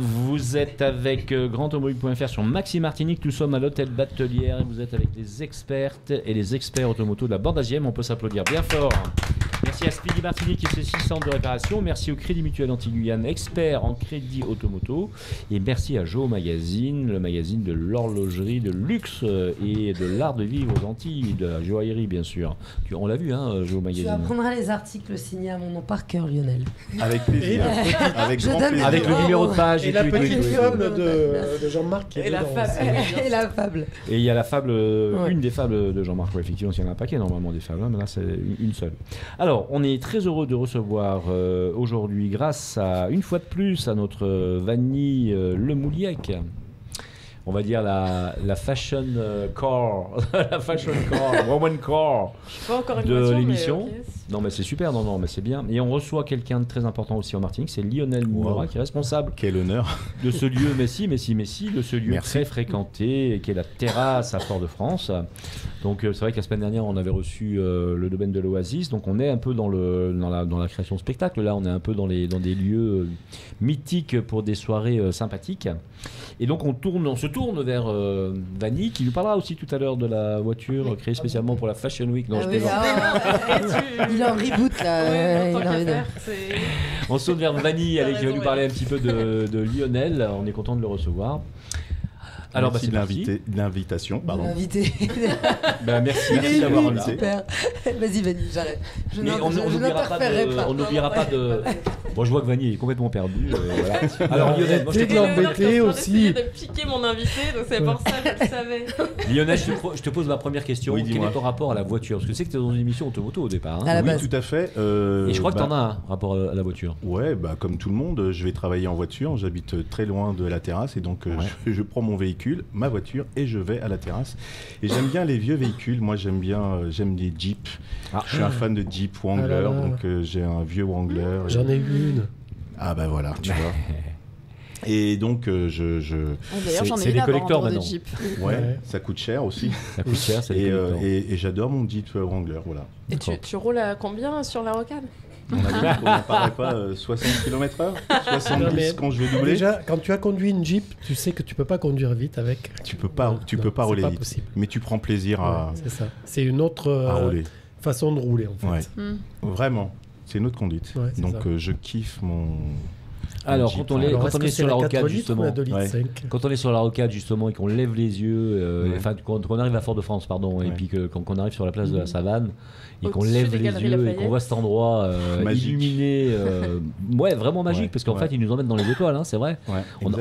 Speaker 1: Vous êtes avec grandautomobile.fr sur Maxi Martinique. Nous sommes à l'hôtel Batelière et vous êtes avec les expertes et les experts automoto de la bande AGM. On peut s'applaudir bien fort. Merci à Speedy Martinique et ses 6 centres de réparation. Merci au Crédit Mutuel Anti-Guyane, expert en crédit automoto. Et merci à Joe Magazine, le magazine de l'horlogerie de luxe et de l'art de vivre aux Antilles, de la joaillerie bien sûr. On l'a vu, Joe Magazine.
Speaker 2: Tu apprendras les articles signés à mon nom par cœur, Lionel.
Speaker 10: Avec plaisir. Avec grand plaisir.
Speaker 1: Avec le numéro de page.
Speaker 4: Et la petite fable de Jean-Marc qui est dedans.
Speaker 2: Et la fable.
Speaker 1: Et il y a la fable, une des fables de Jean-Marc. Effectivement, il y en a un paquet normalement des fables, mais là c'est une seule. Alors, on est très heureux de recevoir aujourd'hui, grâce à, une fois de plus, à notre Vanny Le Mouliec. On va dire la fashion core, la fashion core, woman core de l'émission. Okay. Non mais c'est super, non mais c'est bien. Et on reçoit quelqu'un de très important aussi en Martinique, c'est Lionel Moura qui est responsable.
Speaker 10: Quel honneur
Speaker 1: de ce lieu, Messi, de ce lieu très fréquenté, qui est la terrasse à Fort-de-France. Donc c'est vrai que la semaine dernière on avait reçu le domaine de l'Oasis, donc on est un peu dans la création de spectacle. Là on est un peu dans des lieux mythiques pour des soirées sympathiques. Et donc on se tourne vers Vanny qui nous parlera aussi tout à l'heure de la voiture créée spécialement pour la Fashion Week. Non,
Speaker 2: il est en reboot là.
Speaker 1: On se tourne vers Vanny qui va nous parler un petit peu de Lionel. On est content de le recevoir. Alors,
Speaker 10: merci de l'invitation.
Speaker 2: L'invité.
Speaker 1: Merci d'avoir invité.
Speaker 2: Super. Vas-y, Vanny, j'arrête.
Speaker 1: On n'oubliera pas de. Bon, je vois que Vanny est complètement perdu. Voilà. Alors, Lionel,
Speaker 4: moi je t'ai l'embêté aussi.
Speaker 9: De piquer mon invité, donc c'est pour ça que je le savais.
Speaker 1: Lionel, je te pose ma première question. Oui, quel est ton rapport à la voiture? Parce que tu sais que tu es dans une émission automoto au départ.
Speaker 10: Oui, tout à fait.
Speaker 1: Et je crois que tu en as un rapport à la voiture.
Speaker 10: Ouais, comme tout le monde, je vais travailler en voiture. J'habite très loin de la terrasse et donc je prends mon véhicule véhicule, ma voiture, et je vais à la terrasse. Et j'aime bien les vieux véhicules. Moi, j'aime les Jeeps. Je suis un fan de Jeep Wrangler, donc j'ai un vieux Wrangler.
Speaker 4: J'en ai eu une.
Speaker 10: Ah bah voilà, tu vois. Et donc,
Speaker 6: D'ailleurs, j'en ai
Speaker 1: c'est
Speaker 6: une
Speaker 1: des
Speaker 6: à
Speaker 1: collecteurs
Speaker 6: vendre de
Speaker 1: maintenant.
Speaker 6: Jeep.
Speaker 10: Ouais, ça coûte cher aussi.
Speaker 1: Ça coûte cher, c'est des collecteurs.
Speaker 10: Et j'adore mon Jeep Wrangler, voilà.
Speaker 9: Et tu roules à combien sur la rocade?
Speaker 10: On n'en parlait pas 60 km/h 70 quand je vais doubler.
Speaker 4: Déjà, quand tu as conduit une Jeep, tu sais que tu peux pas conduire vite avec.
Speaker 10: Tu peux pas rouler vite.
Speaker 4: Possible.
Speaker 10: Mais tu prends plaisir à
Speaker 4: c'est ça. C'est une autre
Speaker 10: rouler.
Speaker 4: façon de rouler, en fait.
Speaker 10: Ouais. Vraiment, c'est une autre conduite.
Speaker 4: Ouais,
Speaker 10: donc je kiffe mon...
Speaker 1: Alors, quand on est sur la rocade, justement,
Speaker 4: quand
Speaker 1: on est sur la rocade, justement, et qu'on lève les yeux, enfin, quand on arrive à Fort-de-France, pardon, et puis quand on arrive sur la place de la Savane, et qu'on lève les yeux, et qu'on voit cet endroit illuminé, vraiment magique, parce qu'en fait, ils nous emmènent dans les étoiles, hein, c'est vrai.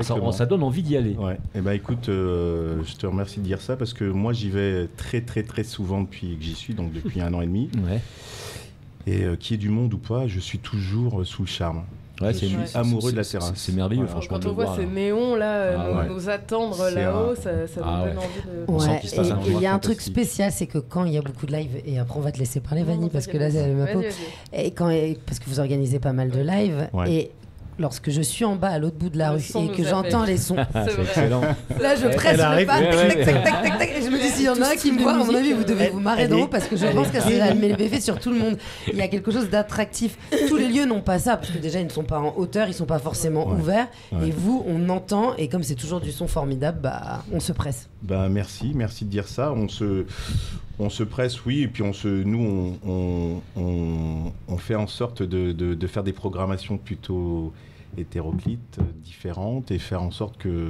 Speaker 1: Ça donne envie d'y aller.
Speaker 10: Ouais. Et ben écoute, je te remercie de dire ça, parce que moi, j'y vais très, très, très souvent depuis que j'y suis, donc depuis 1 an et demi.
Speaker 1: Ouais.
Speaker 10: Et qu'il y ait du monde ou pas, je suis toujours sous le charme.
Speaker 1: Ouais,
Speaker 10: je suis amoureux de la terrasse.
Speaker 1: C'est merveilleux, franchement.
Speaker 9: Quand on voit ces néons là, nous attendre là-haut, ça nous donne envie de.
Speaker 2: Ouais, il y a un truc spécial, c'est que quand il y a beaucoup de live, et après on va te laisser parler, Vanny, parce que là c'est ma peau. Et parce que vous organisez pas mal de live, et lorsque je suis en bas à l'autre bout de la rue et que j'entends les sons,
Speaker 1: c'est excellent.
Speaker 2: Là je presse le pas, tac, et je me dis s'il y en a un qui me voit, à mon avis vous devez vous marrer d'en haut parce que je pense que ça met l'effet sur tout le monde. Il y a quelque chose d'attractif. Tous les lieux n'ont pas ça parce que déjà ils ne sont pas en hauteur, ils sont pas forcément ouverts. Et vous, on entend et comme c'est toujours du son formidable, bah on se presse.
Speaker 10: Bah merci de dire ça. On se presse, oui, et puis nous on fait en sorte de faire des programmations plutôt hétéroclites, différentes, et faire en sorte que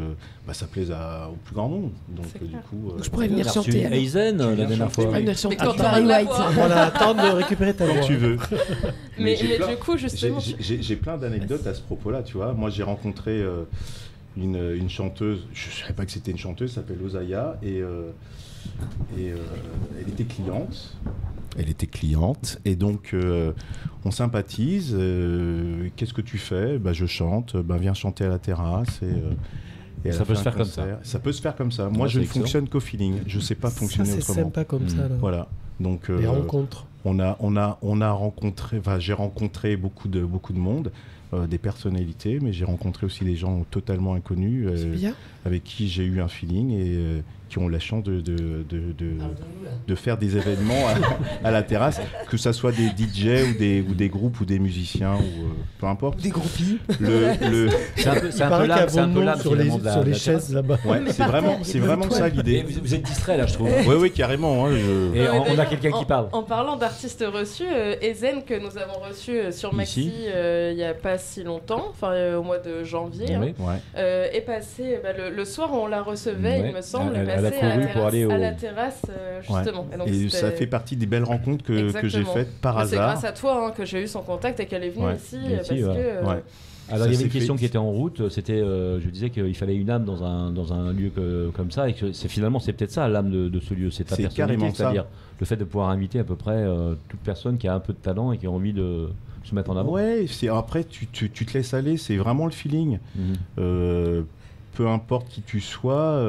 Speaker 10: ça plaise au plus grand nombre. Donc du coup,
Speaker 2: je pourrais venir chanter.
Speaker 1: Aizen la dernière fois.
Speaker 4: On attend de récupérer ta voix.
Speaker 10: Quand tu veux.
Speaker 9: Mais du coup, justement,
Speaker 10: j'ai plein d'anecdotes à ce propos-là. Tu vois, moi j'ai rencontré une chanteuse. Je savais pas que c'était une chanteuse. S'appelle Ozaya et elle était cliente. Et donc on sympathise. Qu'est-ce que tu fais ? Je chante. Viens chanter à la terrasse. Et
Speaker 1: ça peut se faire comme ça.
Speaker 10: Ça peut se faire comme ça. Moi, je ne fonctionne qu'au feeling. Je ne sais pas fonctionner autrement.
Speaker 4: C'est sympa comme ça. Là.
Speaker 10: Voilà. Donc
Speaker 4: les rencontres.
Speaker 10: On a rencontré. J'ai rencontré beaucoup de monde. Des personnalités, mais j'ai rencontré aussi des gens totalement inconnus avec qui j'ai eu un feeling et qui ont la chance de faire des événements à la terrasse, que ça soit des DJ ou des groupes ou des musiciens ou peu importe.
Speaker 2: Des groupies.
Speaker 1: C'est un peu l'âme
Speaker 4: sur les chaises là-bas.
Speaker 10: Ouais, c'est vraiment ça l'idée.
Speaker 1: Vous êtes distrait là, je trouve.
Speaker 10: Oui, carrément. Hein,
Speaker 1: et on a quelqu'un qui parle.
Speaker 9: En parlant d'artistes reçus, Aizen que nous avons reçu sur Maxi il n'y a pas si longtemps, au mois de janvier, est passé le soir où on la recevait, il me semble,
Speaker 1: elle a couru pour aller
Speaker 9: à la terrasse justement.
Speaker 10: Et ça fait partie des belles rencontres que j'ai faites par hasard.
Speaker 9: C'est grâce à toi que j'ai eu son contact et qu'elle est venue ici parce que.
Speaker 1: Alors il y avait une question qui était en route, c'était, je disais qu'il fallait une âme dans un lieu comme ça, et que c'est peut-être ça l'âme de ce lieu, c'est ta personnalité, c'est-à-dire le fait de pouvoir inviter à peu près toute personne qui a un peu de talent et qui a envie de se mettre en avant.
Speaker 10: Ouais, après tu te laisses aller, c'est vraiment le feeling. Peu importe qui tu sois,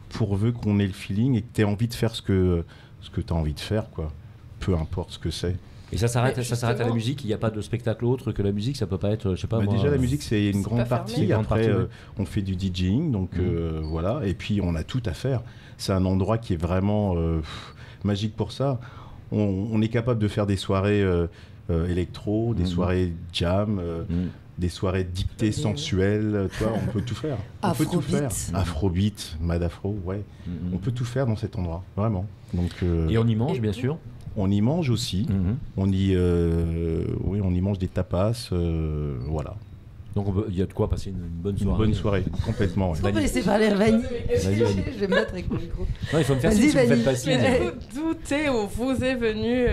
Speaker 10: pourvu qu'on ait le feeling et que tu aies envie de faire ce que tu as envie de faire, quoi. Peu importe ce que c'est.
Speaker 1: Et ça s'arrête à la musique, il n'y a pas de spectacle autre que la musique, ça peut pas être, je sais pas moi...
Speaker 10: Déjà la musique c'est une grande partie, après on fait du DJing, donc voilà, et puis on a tout à faire. C'est un endroit qui est vraiment magique pour ça. On est capable de faire des soirées électro, des soirées jam, des soirées dictées sensuelles, tu vois, on peut tout faire. Afrobeat, Mad Afro, ouais. On peut tout faire dans cet endroit, vraiment. Donc,
Speaker 1: et on y mange, bien sûr.
Speaker 10: On y mange aussi. On y mange des tapas, voilà.
Speaker 1: Donc il y a de quoi passer une bonne soirée.
Speaker 10: Une bonne soirée, complètement. Ouais.
Speaker 2: On peut laisser parler Vanny. Je vais me mettre avec mon micro.
Speaker 1: Non, il faut me faire signe si vous faites pas signe.
Speaker 9: Mais du coup, d'où est ou vous est venue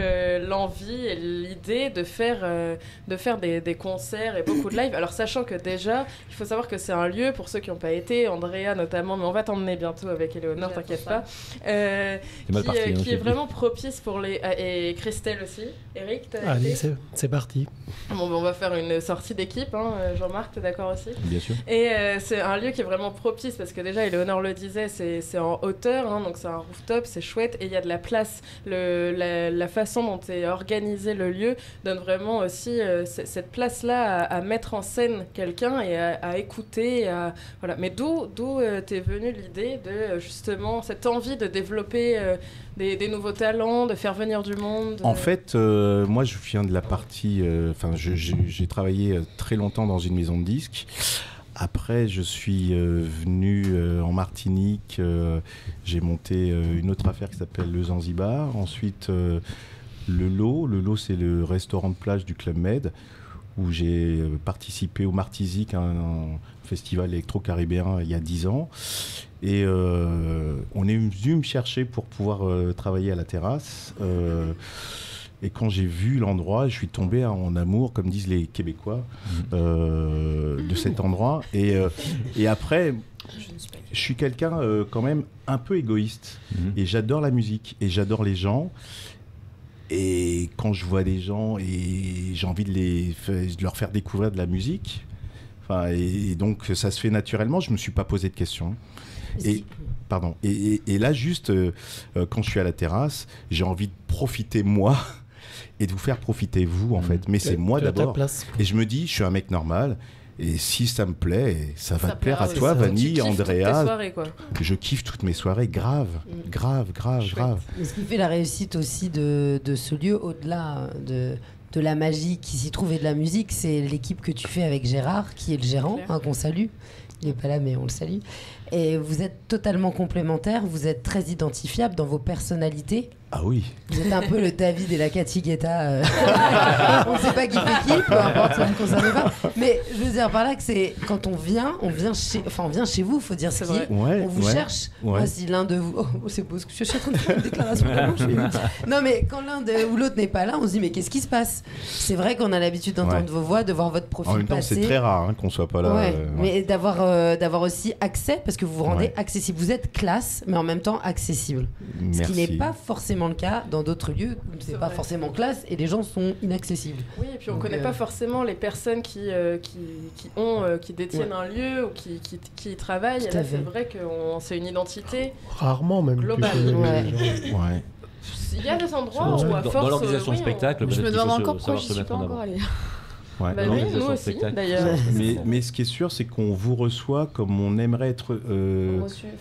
Speaker 9: l'envie et l'idée de faire des concerts et beaucoup de live. Alors sachant que déjà, il faut savoir que c'est un lieu, pour ceux qui n'ont pas été, Andrea notamment, mais on va t'emmener bientôt avec Éléonore, t'inquiète pas, qui est vraiment propice pour les... et Christelle aussi. Eric, t'as
Speaker 4: Allez, c'est parti.
Speaker 9: Bon, on va faire une sortie d'équipe, hein, Jean-Michel. Jean-Marc, t'es d'accord aussi?
Speaker 1: Bien sûr.
Speaker 9: Et c'est un lieu qui est vraiment propice parce que déjà, Éléonore le disait, c'est en hauteur, hein, donc c'est un rooftop, c'est chouette et il y a de la place. La façon dont est organisé le lieu donne vraiment aussi cette place-là à mettre en scène quelqu'un et à écouter. Voilà. Mais d'où t'es venue l'idée de justement cette envie de développer des nouveaux talents, de faire venir du monde?
Speaker 10: En fait, moi je viens de la partie... j'ai travaillé très longtemps dans une maison de disques. Après, je suis venu en Martinique. J'ai monté une autre affaire qui s'appelle le Zanzibar. Ensuite, le Lot. Le Lot, c'est le restaurant de plage du Club Med, où j'ai participé au Martisique, un festival électro-caribéen, il y a 10 ans. Et on est venu me chercher pour pouvoir travailler à la terrasse. Et quand j'ai vu l'endroit, je suis tombé en amour, comme disent les Québécois, de cet endroit. Et après, je suis quelqu'un quand même un peu égoïste. Et j'adore la musique, et j'adore les gens. Et quand je vois des gens, et j'ai envie de leur faire découvrir de la musique, et donc ça se fait naturellement, je ne me suis pas posé de questions. Et là, juste, quand je suis à la terrasse, j'ai envie de profiter, moi, et de vous faire profiter, vous, en fait. Mais c'est moi d'abord. Et je me dis, je suis un mec normal. Et si ça me plaît, ça va te plaire à toi, Vanille, Andrea.
Speaker 9: Soirées, quoi.
Speaker 10: Je kiffe toutes mes soirées, grave.
Speaker 2: Et ce qui fait la réussite aussi de ce lieu, au-delà de la magie qui s'y trouve et de la musique, c'est l'équipe que tu fais avec Gérard, qui est le gérant, qu'on salue. Il n'est pas là, mais on le salue. Et vous êtes totalement complémentaires, vous êtes très identifiables dans vos personnalités.
Speaker 10: Ah oui.
Speaker 2: Vous êtes un peu le David et la Cathy Guetta. On ne sait pas qui fait qui, peu importe, ça ne me concerne pas. Mais je veux dire par là que c'est quand on vient chez vous, il faut dire ce qui est. On vous cherche. Moi, si l'un de vous... Oh, c'est beau ce que je suis en train de faire une déclaration d'amour. Non, mais quand l'un ou l'autre n'est pas là, on se dit mais qu'est-ce qui se passe? C'est vrai qu'on a l'habitude d'entendre vos voix, de voir votre profil passer. En même temps,
Speaker 10: c'est très rare qu'on ne soit pas là.
Speaker 2: Mais d'avoir aussi accès, parce que vous vous rendez accessible. Vous êtes classe, mais en même temps accessible.
Speaker 10: Merci.
Speaker 2: Ce qui n'est pas forcément le cas dans d'autres lieux où c'est pas forcément classe et les gens sont inaccessibles.
Speaker 9: Oui, et puis on connaît pas forcément les personnes qui détiennent un lieu ou qui y travaillent. Et là, c'est vrai que c'est une identité
Speaker 4: rarement même
Speaker 9: globale. Il y a des endroits où à force
Speaker 1: dans l'organisation de spectacle,
Speaker 6: je me demande encore pourquoi je suis pas encore allée.
Speaker 10: Ouais.
Speaker 9: Bah oui, nous aussi, d'ailleurs.
Speaker 10: Mais ce qui est sûr, c'est qu'on vous reçoit comme on aimerait être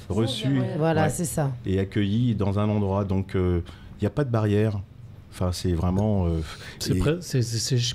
Speaker 10: reçu.
Speaker 2: Voilà, c'est ça.
Speaker 10: Et accueilli dans un endroit. Donc, il n'y a pas de barrière. Enfin, c'est vraiment...
Speaker 4: c'est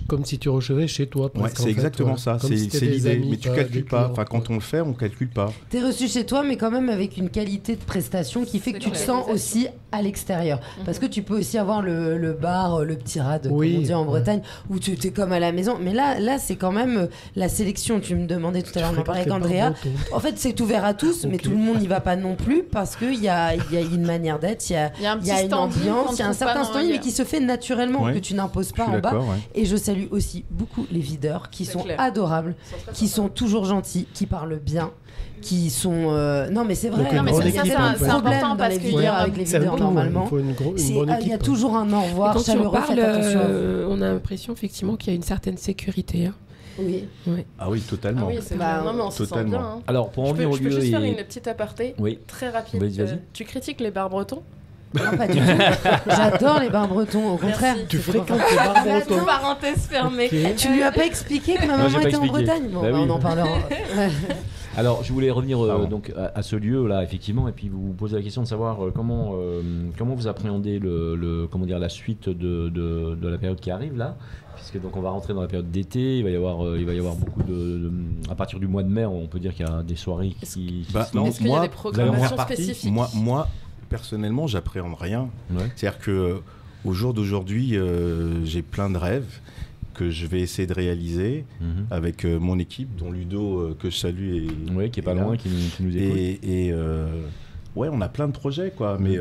Speaker 4: comme si tu recevais chez toi.
Speaker 10: Ouais, c'est exactement ça. C'est l'idée. Mais tu ne calcules pas. Enfin, quand on le fait, on ne calcule pas.
Speaker 2: Tu es reçu chez toi, mais quand même avec une qualité de prestation qui fait que tu te sens aussi à l'extérieur. Parce que tu peux aussi avoir le bar, le petit rad, comme on dit en Bretagne, où tu es comme à la maison. Mais là c'est quand même la sélection. Tu me demandais tout à l'heure, on en parlait avec Andrea. En fait, c'est ouvert à tous, mais tout le monde n'y va pas non plus parce qu'il y a une manière d'être, il y a une ambiance, il y a un certain standing, mais qui se fait naturellement, que tu n'imposes pas en bas. Et je salue aussi beaucoup les videurs qui sont adorables, qui sont toujours gentils, qui parlent bien, qui sont... Non, mais c'est vrai.
Speaker 6: Non, mais c'est important parce qu'il y a
Speaker 2: avec les videurs normalement. Il y a toujours un au revoir chaleureux.
Speaker 7: On a l'impression effectivement qu'il y a une certaine sécurité.
Speaker 2: Oui.
Speaker 10: Ah oui, totalement.
Speaker 9: Ah oui, non, mais on se sent bien. Hein.
Speaker 1: Alors, pour en venir au lieu...
Speaker 9: Je peux juste faire une petite aparté très rapide.
Speaker 1: Vas-y.
Speaker 9: Tu critiques les bars bretons?
Speaker 2: Non, pas du tout. J'adore les bars bretons, au contraire.
Speaker 4: Tu fréquentes les bars bretons.
Speaker 9: Parenthèse fermée.
Speaker 2: Tu lui as pas expliqué que ma maman était en Bretagne? Bon, on en parlera.
Speaker 1: Alors, je voulais revenir donc à ce lieu-là, effectivement, et puis vous poser la question de savoir comment vous appréhendez la suite de la période qui arrive là, puisque donc on va rentrer dans la période d'été. Il va y avoir beaucoup à partir du mois de mai, on peut dire qu'il y a des soirées qui.
Speaker 9: Est-ce qu'il y a des programmations spécifiques?
Speaker 10: Moi, personnellement, j'appréhende rien. C'est-à-dire que au jour d'aujourd'hui, j'ai plein de rêves que je vais essayer de réaliser avec mon équipe, dont Ludo, que je salue.
Speaker 1: Qui est pas loin, qui nous écoute.
Speaker 10: On a plein de projets, quoi. Mais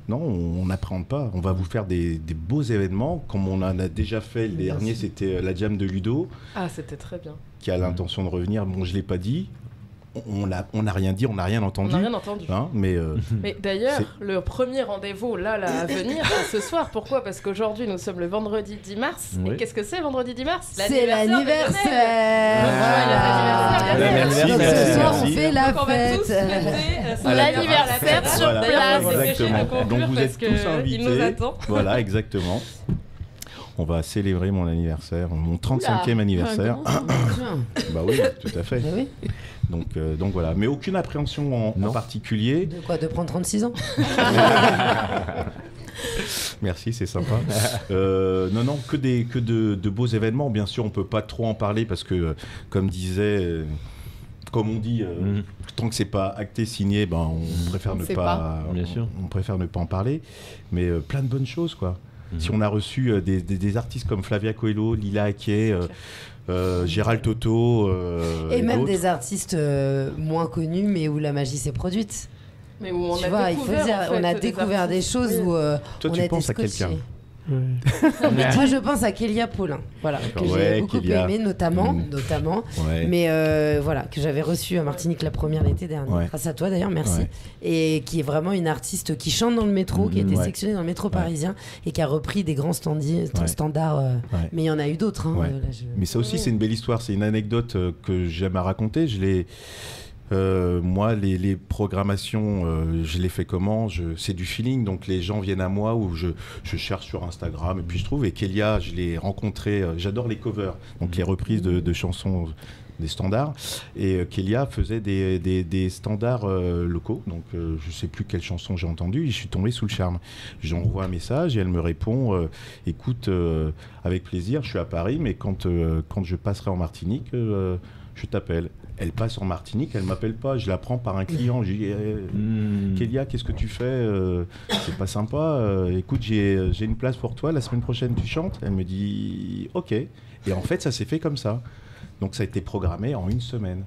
Speaker 10: non, on n'appréhende pas. On va vous faire des beaux événements, comme on en a déjà fait. Le dernier, c'était la jam de Ludo.
Speaker 9: Ah, c'était très bien.
Speaker 10: Qui a l'intention de revenir. Bon, je ne l'ai pas dit. on n'a rien dit, on n'a rien entendu.
Speaker 9: On n'a rien entendu.
Speaker 10: Hein, mais
Speaker 9: d'ailleurs, le premier rendez-vous là à venir, c'est ce soir. Pourquoi ? Parce qu'aujourd'hui, nous sommes le vendredi 10 mars.
Speaker 1: Oui.
Speaker 9: Et qu'est-ce que c'est vendredi 10 mars ?
Speaker 2: C'est l'anniversaire.
Speaker 10: Merci.
Speaker 2: Ce soir, on fait la
Speaker 9: Donc, on va tous
Speaker 2: fête.
Speaker 9: fêter son anniversaire sur place.
Speaker 10: Exactement. Donc vous êtes tous invités.
Speaker 9: Il nous attend.
Speaker 10: Voilà, exactement. On va célébrer mon anniversaire, mon 35e anniversaire. Bah oui, tout à fait.
Speaker 2: Oui.
Speaker 10: Donc voilà, mais aucune appréhension en particulier.
Speaker 2: De quoi ? De prendre 36 ans ?
Speaker 10: Merci, c'est sympa. Non, que de beaux événements. Bien sûr, on peut pas trop en parler parce que, comme on dit, tant que c'est pas acté, signé, ben on préfère ne pas.
Speaker 1: Bien sûr.
Speaker 10: On préfère ne pas en parler. Mais plein de bonnes choses, quoi. Si on a reçu des artistes comme Flavia Coelho, Lila Haquet, Gérald Toto,
Speaker 2: et même
Speaker 10: d'autres.
Speaker 2: des artistes moins connus, mais où la magie s'est produite.
Speaker 9: Mais où on
Speaker 2: Tu
Speaker 9: a
Speaker 2: vois, il
Speaker 9: découvert,
Speaker 2: faut dire,
Speaker 9: en fait,
Speaker 2: on a découvert des choses où
Speaker 10: Toi,
Speaker 2: on
Speaker 10: tu
Speaker 2: a été
Speaker 10: penses à
Speaker 2: scotchés.
Speaker 10: quelqu'un.
Speaker 2: Moi, je pense à Kélia Paulin, voilà, que j'ai beaucoup aimé, notamment.
Speaker 10: Ouais.
Speaker 2: Mais voilà, que j'avais reçu à Martinique la première l'été dernier, grâce à toi d'ailleurs, merci.
Speaker 10: Ouais.
Speaker 2: Et qui est vraiment une artiste qui chante dans le métro, qui a été sélectionnée dans le métro parisien et qui a repris des grands standards. Mais il y en a eu d'autres. Hein,
Speaker 10: Mais ça aussi, c'est une belle histoire. C'est une anecdote que j'aime à raconter. Moi, les programmations, je les fais comment ? C'est du feeling, donc les gens viennent à moi ou je cherche sur Instagram et puis je trouve. Et Kélia, je l'ai rencontrée, j'adore les covers, donc les reprises de chansons, des standards. Et Kélia faisait des standards locaux, donc je sais plus quelle chanson j'ai entendue. Et je suis tombé sous le charme. J'envoie un message et elle me répond écoute, avec plaisir, je suis à Paris, mais quand je passerai en Martinique, je t'appelle. Elle passe en Martinique, elle m'appelle pas, je la prends par un client. Je dis Kélia, qu'est-ce que tu fais c'est pas sympa. Écoute, j'ai une place pour toi, la semaine prochaine tu chantes. Elle me dit ok. Et en fait, ça s'est fait comme ça. Donc ça a été programmé en une semaine.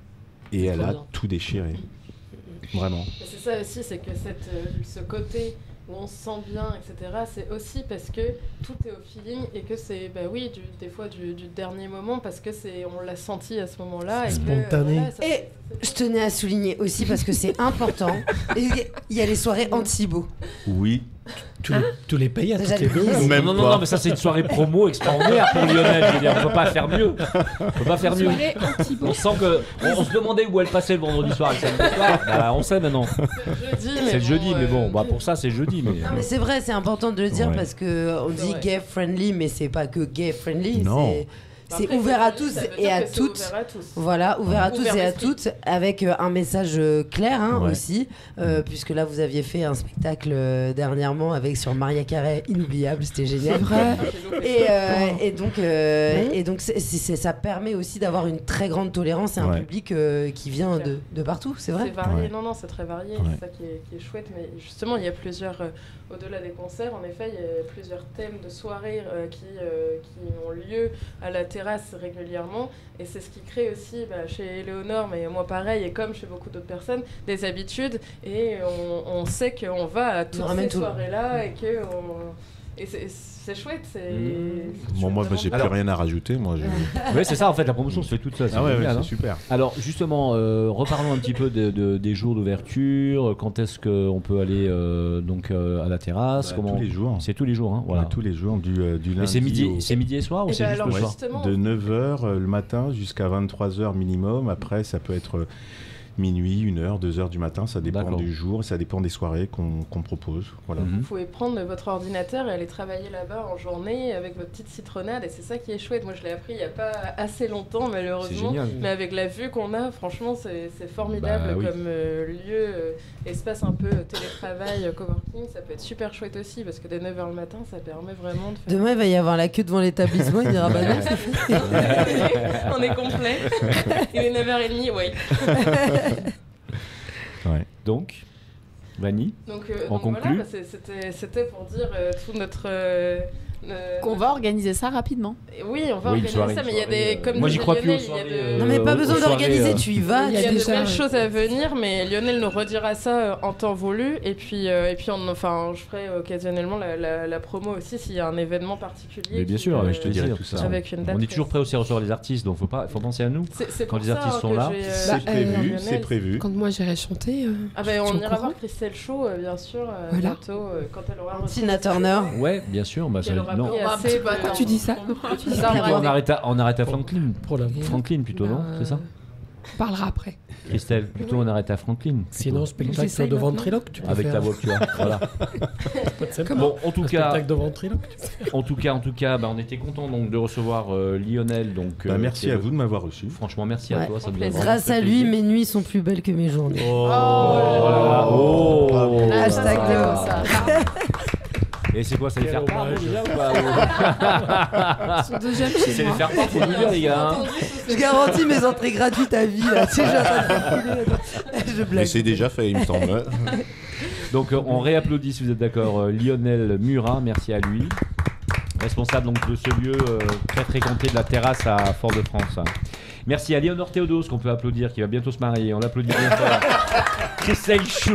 Speaker 10: Et elle a tout déchiré. Vraiment.
Speaker 9: C'est ça aussi, c'est que ce côté où on se sent bien, etc., c'est aussi parce que tout est au feeling et que c'est, des fois du dernier moment parce que on l'a senti à ce moment-là.
Speaker 4: Spontané.
Speaker 2: Et je tenais à souligner aussi parce que c'est important, il y a les soirées anti-beau.
Speaker 10: Oui.
Speaker 4: Tous les pays à toutes les
Speaker 2: Déjà,
Speaker 4: deux.
Speaker 1: Non, mais ça c'est une soirée promo extraordinaire pour Lionel. Je veux dire, on peut pas faire mieux. On peut pas faire mieux. On sent que on se demandait où elle passait le vendredi soir et le samedi soir. Bah, on sait maintenant. C'est le jeudi, mais bon, pour ça c'est jeudi. Mais
Speaker 2: non, mais c'est vrai, c'est important de le dire parce que on dit gay friendly, mais c'est pas que gay friendly.
Speaker 10: Non.
Speaker 2: C'est ouvert à tous et à toutes. Voilà, ouvert à tous et à toutes, avec un message clair aussi, puisque là vous aviez fait un spectacle dernièrement sur Maria Carey, inoubliable, c'était génial. Et donc ça permet aussi d'avoir une très grande tolérance et un public qui vient de partout, c'est vrai.
Speaker 9: C'est varié, c'est très varié, c'est ça qui est chouette. Mais justement, il y a plusieurs, au-delà des concerts, en effet, il y a plusieurs thèmes de soirées qui ont lieu à la terrasse régulièrement, et c'est ce qui crée aussi chez Éléonore, mais moi pareil, et comme chez beaucoup d'autres personnes, des habitudes, et on sait qu'on va à toutes ces soirées-là, et que c'est chouette.
Speaker 10: Moi j'ai plus rien à rajouter.
Speaker 1: Oui, c'est ça en fait, la promotion se fait toute seule.
Speaker 10: C'est super.
Speaker 1: Alors justement, reparlons un petit peu des jours d'ouverture. Quand est-ce qu'on peut aller à la terrasse?
Speaker 10: Tous les jours.
Speaker 1: C'est tous les jours, voilà.
Speaker 10: Tous les jours du lundi.
Speaker 1: Mais c'est midi et soir ou c'est juste le soir?
Speaker 10: De 9h le matin jusqu'à 23h minimum. Après, ça peut être minuit, 1h, 2h du matin, ça dépend du jour, ça dépend des soirées qu'on propose. Voilà.
Speaker 9: Vous pouvez prendre votre ordinateur et aller travailler là-bas en journée avec votre petite citronnade, et c'est ça qui est chouette. Moi je l'ai appris il n'y a pas assez longtemps malheureusement, mais avec la vue qu'on a, franchement c'est formidable comme lieu, espace un peu télétravail, coworking, ça peut être super chouette aussi parce que dès 9h le matin ça permet vraiment de faire...
Speaker 2: Demain il va y avoir la queue devant l'établissement, il dira bah non, c'est fait.
Speaker 9: On est complet, il est 9h30, oui.
Speaker 1: Donc, Vanny,
Speaker 9: on conclut. Voilà, c'était pour dire tout
Speaker 6: Qu'on va organiser ça rapidement.
Speaker 9: Oui, on va organiser ça, mais il y a des... Comme
Speaker 1: moi, j'y crois plus.
Speaker 2: Non, mais pas besoin d'organiser, tu y vas.
Speaker 9: Il y a de belles choses à venir, mais Lionel nous redira ça en temps voulu. Et puis je ferai occasionnellement la promo aussi s'il y a un événement particulier.
Speaker 1: Mais bien sûr, je te dirai tout ça.
Speaker 9: Avec une date
Speaker 1: on est toujours prêt aussi à recevoir les artistes, donc faut penser à nous quand les artistes sont là.
Speaker 10: C'est prévu.
Speaker 7: Quand moi j'irai chanter.
Speaker 9: On ira voir Christelle Shaw, bien sûr, bientôt, quand elle aura
Speaker 2: Tina Turner.
Speaker 1: Ouais, bien sûr. Non.
Speaker 7: Pourquoi tu dis ça?
Speaker 1: On arrête à Franklin. Franklin plutôt, non? C'est ça?
Speaker 7: On parlera après.
Speaker 1: Christelle, plutôt on arrête à Franklin.
Speaker 4: Sinon, spectacle de ventriloque, tu peux
Speaker 1: avec
Speaker 4: faire.
Speaker 1: ta voix que tu as. Voilà. Bon, en tout cas,
Speaker 4: spectacle de ventriloque, tu peux faire.
Speaker 1: En tout cas, on était content donc de recevoir Lionel. Donc,
Speaker 10: merci à vous de m'avoir reçu.
Speaker 1: Franchement, merci à toi. Ça nous a
Speaker 2: grâce à lui, mes nuits sont plus belles que mes journées.
Speaker 6: Hashtag ça.
Speaker 1: Et c'est quoi, ça les faire part déjà ou pas?
Speaker 7: Son deuxième chez
Speaker 1: C'est les
Speaker 7: moi.
Speaker 1: faire part, faut nous dire les gars.
Speaker 2: Je garantis mes entrées gratuites à vie là. Tu sais, je blague.
Speaker 10: Mais c'est déjà fait, il me semble.
Speaker 1: Donc on réapplaudit si vous êtes d'accord Lionel Murat, merci à lui. Responsable donc de ce lieu très fréquenté de la terrasse à Fort-de-France. Merci à Léonore Théodos qu'on peut applaudir, qui va bientôt se marier. On l'applaudit bien fort. Christelle Chou.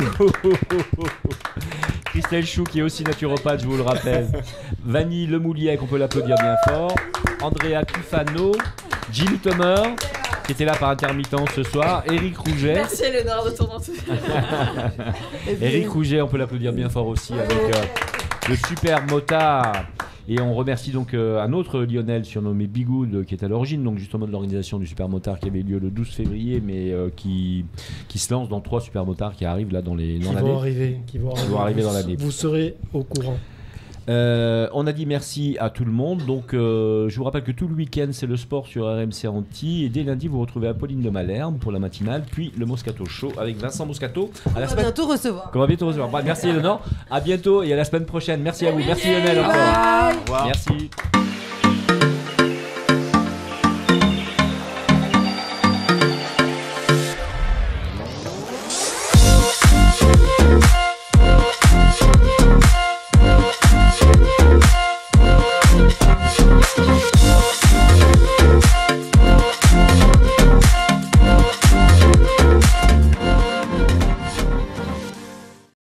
Speaker 1: Christelle Chou qui est aussi naturopathe, je vous le rappelle. Vanille Lemouliec, on peut l'applaudir bien fort. Andrea Cufano. Jimmy Thomer, qui était là par intermittence ce soir. Eric Rouget.
Speaker 6: Merci Léonore de ton enthousiasme.
Speaker 1: Eric Rouget, on peut l'applaudir bien fort aussi avec le super motard. Et on remercie donc un autre Lionel surnommé Bigoud qui est à l'origine donc justement de l'organisation du Super Motard qui avait lieu le 12 février mais qui se lance dans 3 Super Motards qui arrivent là dans l'année.
Speaker 4: Qui vont arriver dans l'année. Vous serez au courant.
Speaker 1: On a dit merci à tout le monde. Donc je vous rappelle que tout le week-end c'est le sport sur RMC Antilles et dès lundi vous retrouvez Apolline de Malherbe pour la matinale puis le Moscato Show avec Vincent Moscato.
Speaker 2: On va bientôt recevoir.
Speaker 1: Qu'on va bientôt recevoir. Merci Eleonore. À bientôt et à la semaine prochaine. Merci à vous. Merci Lionel encore.
Speaker 2: Bye.
Speaker 1: Merci.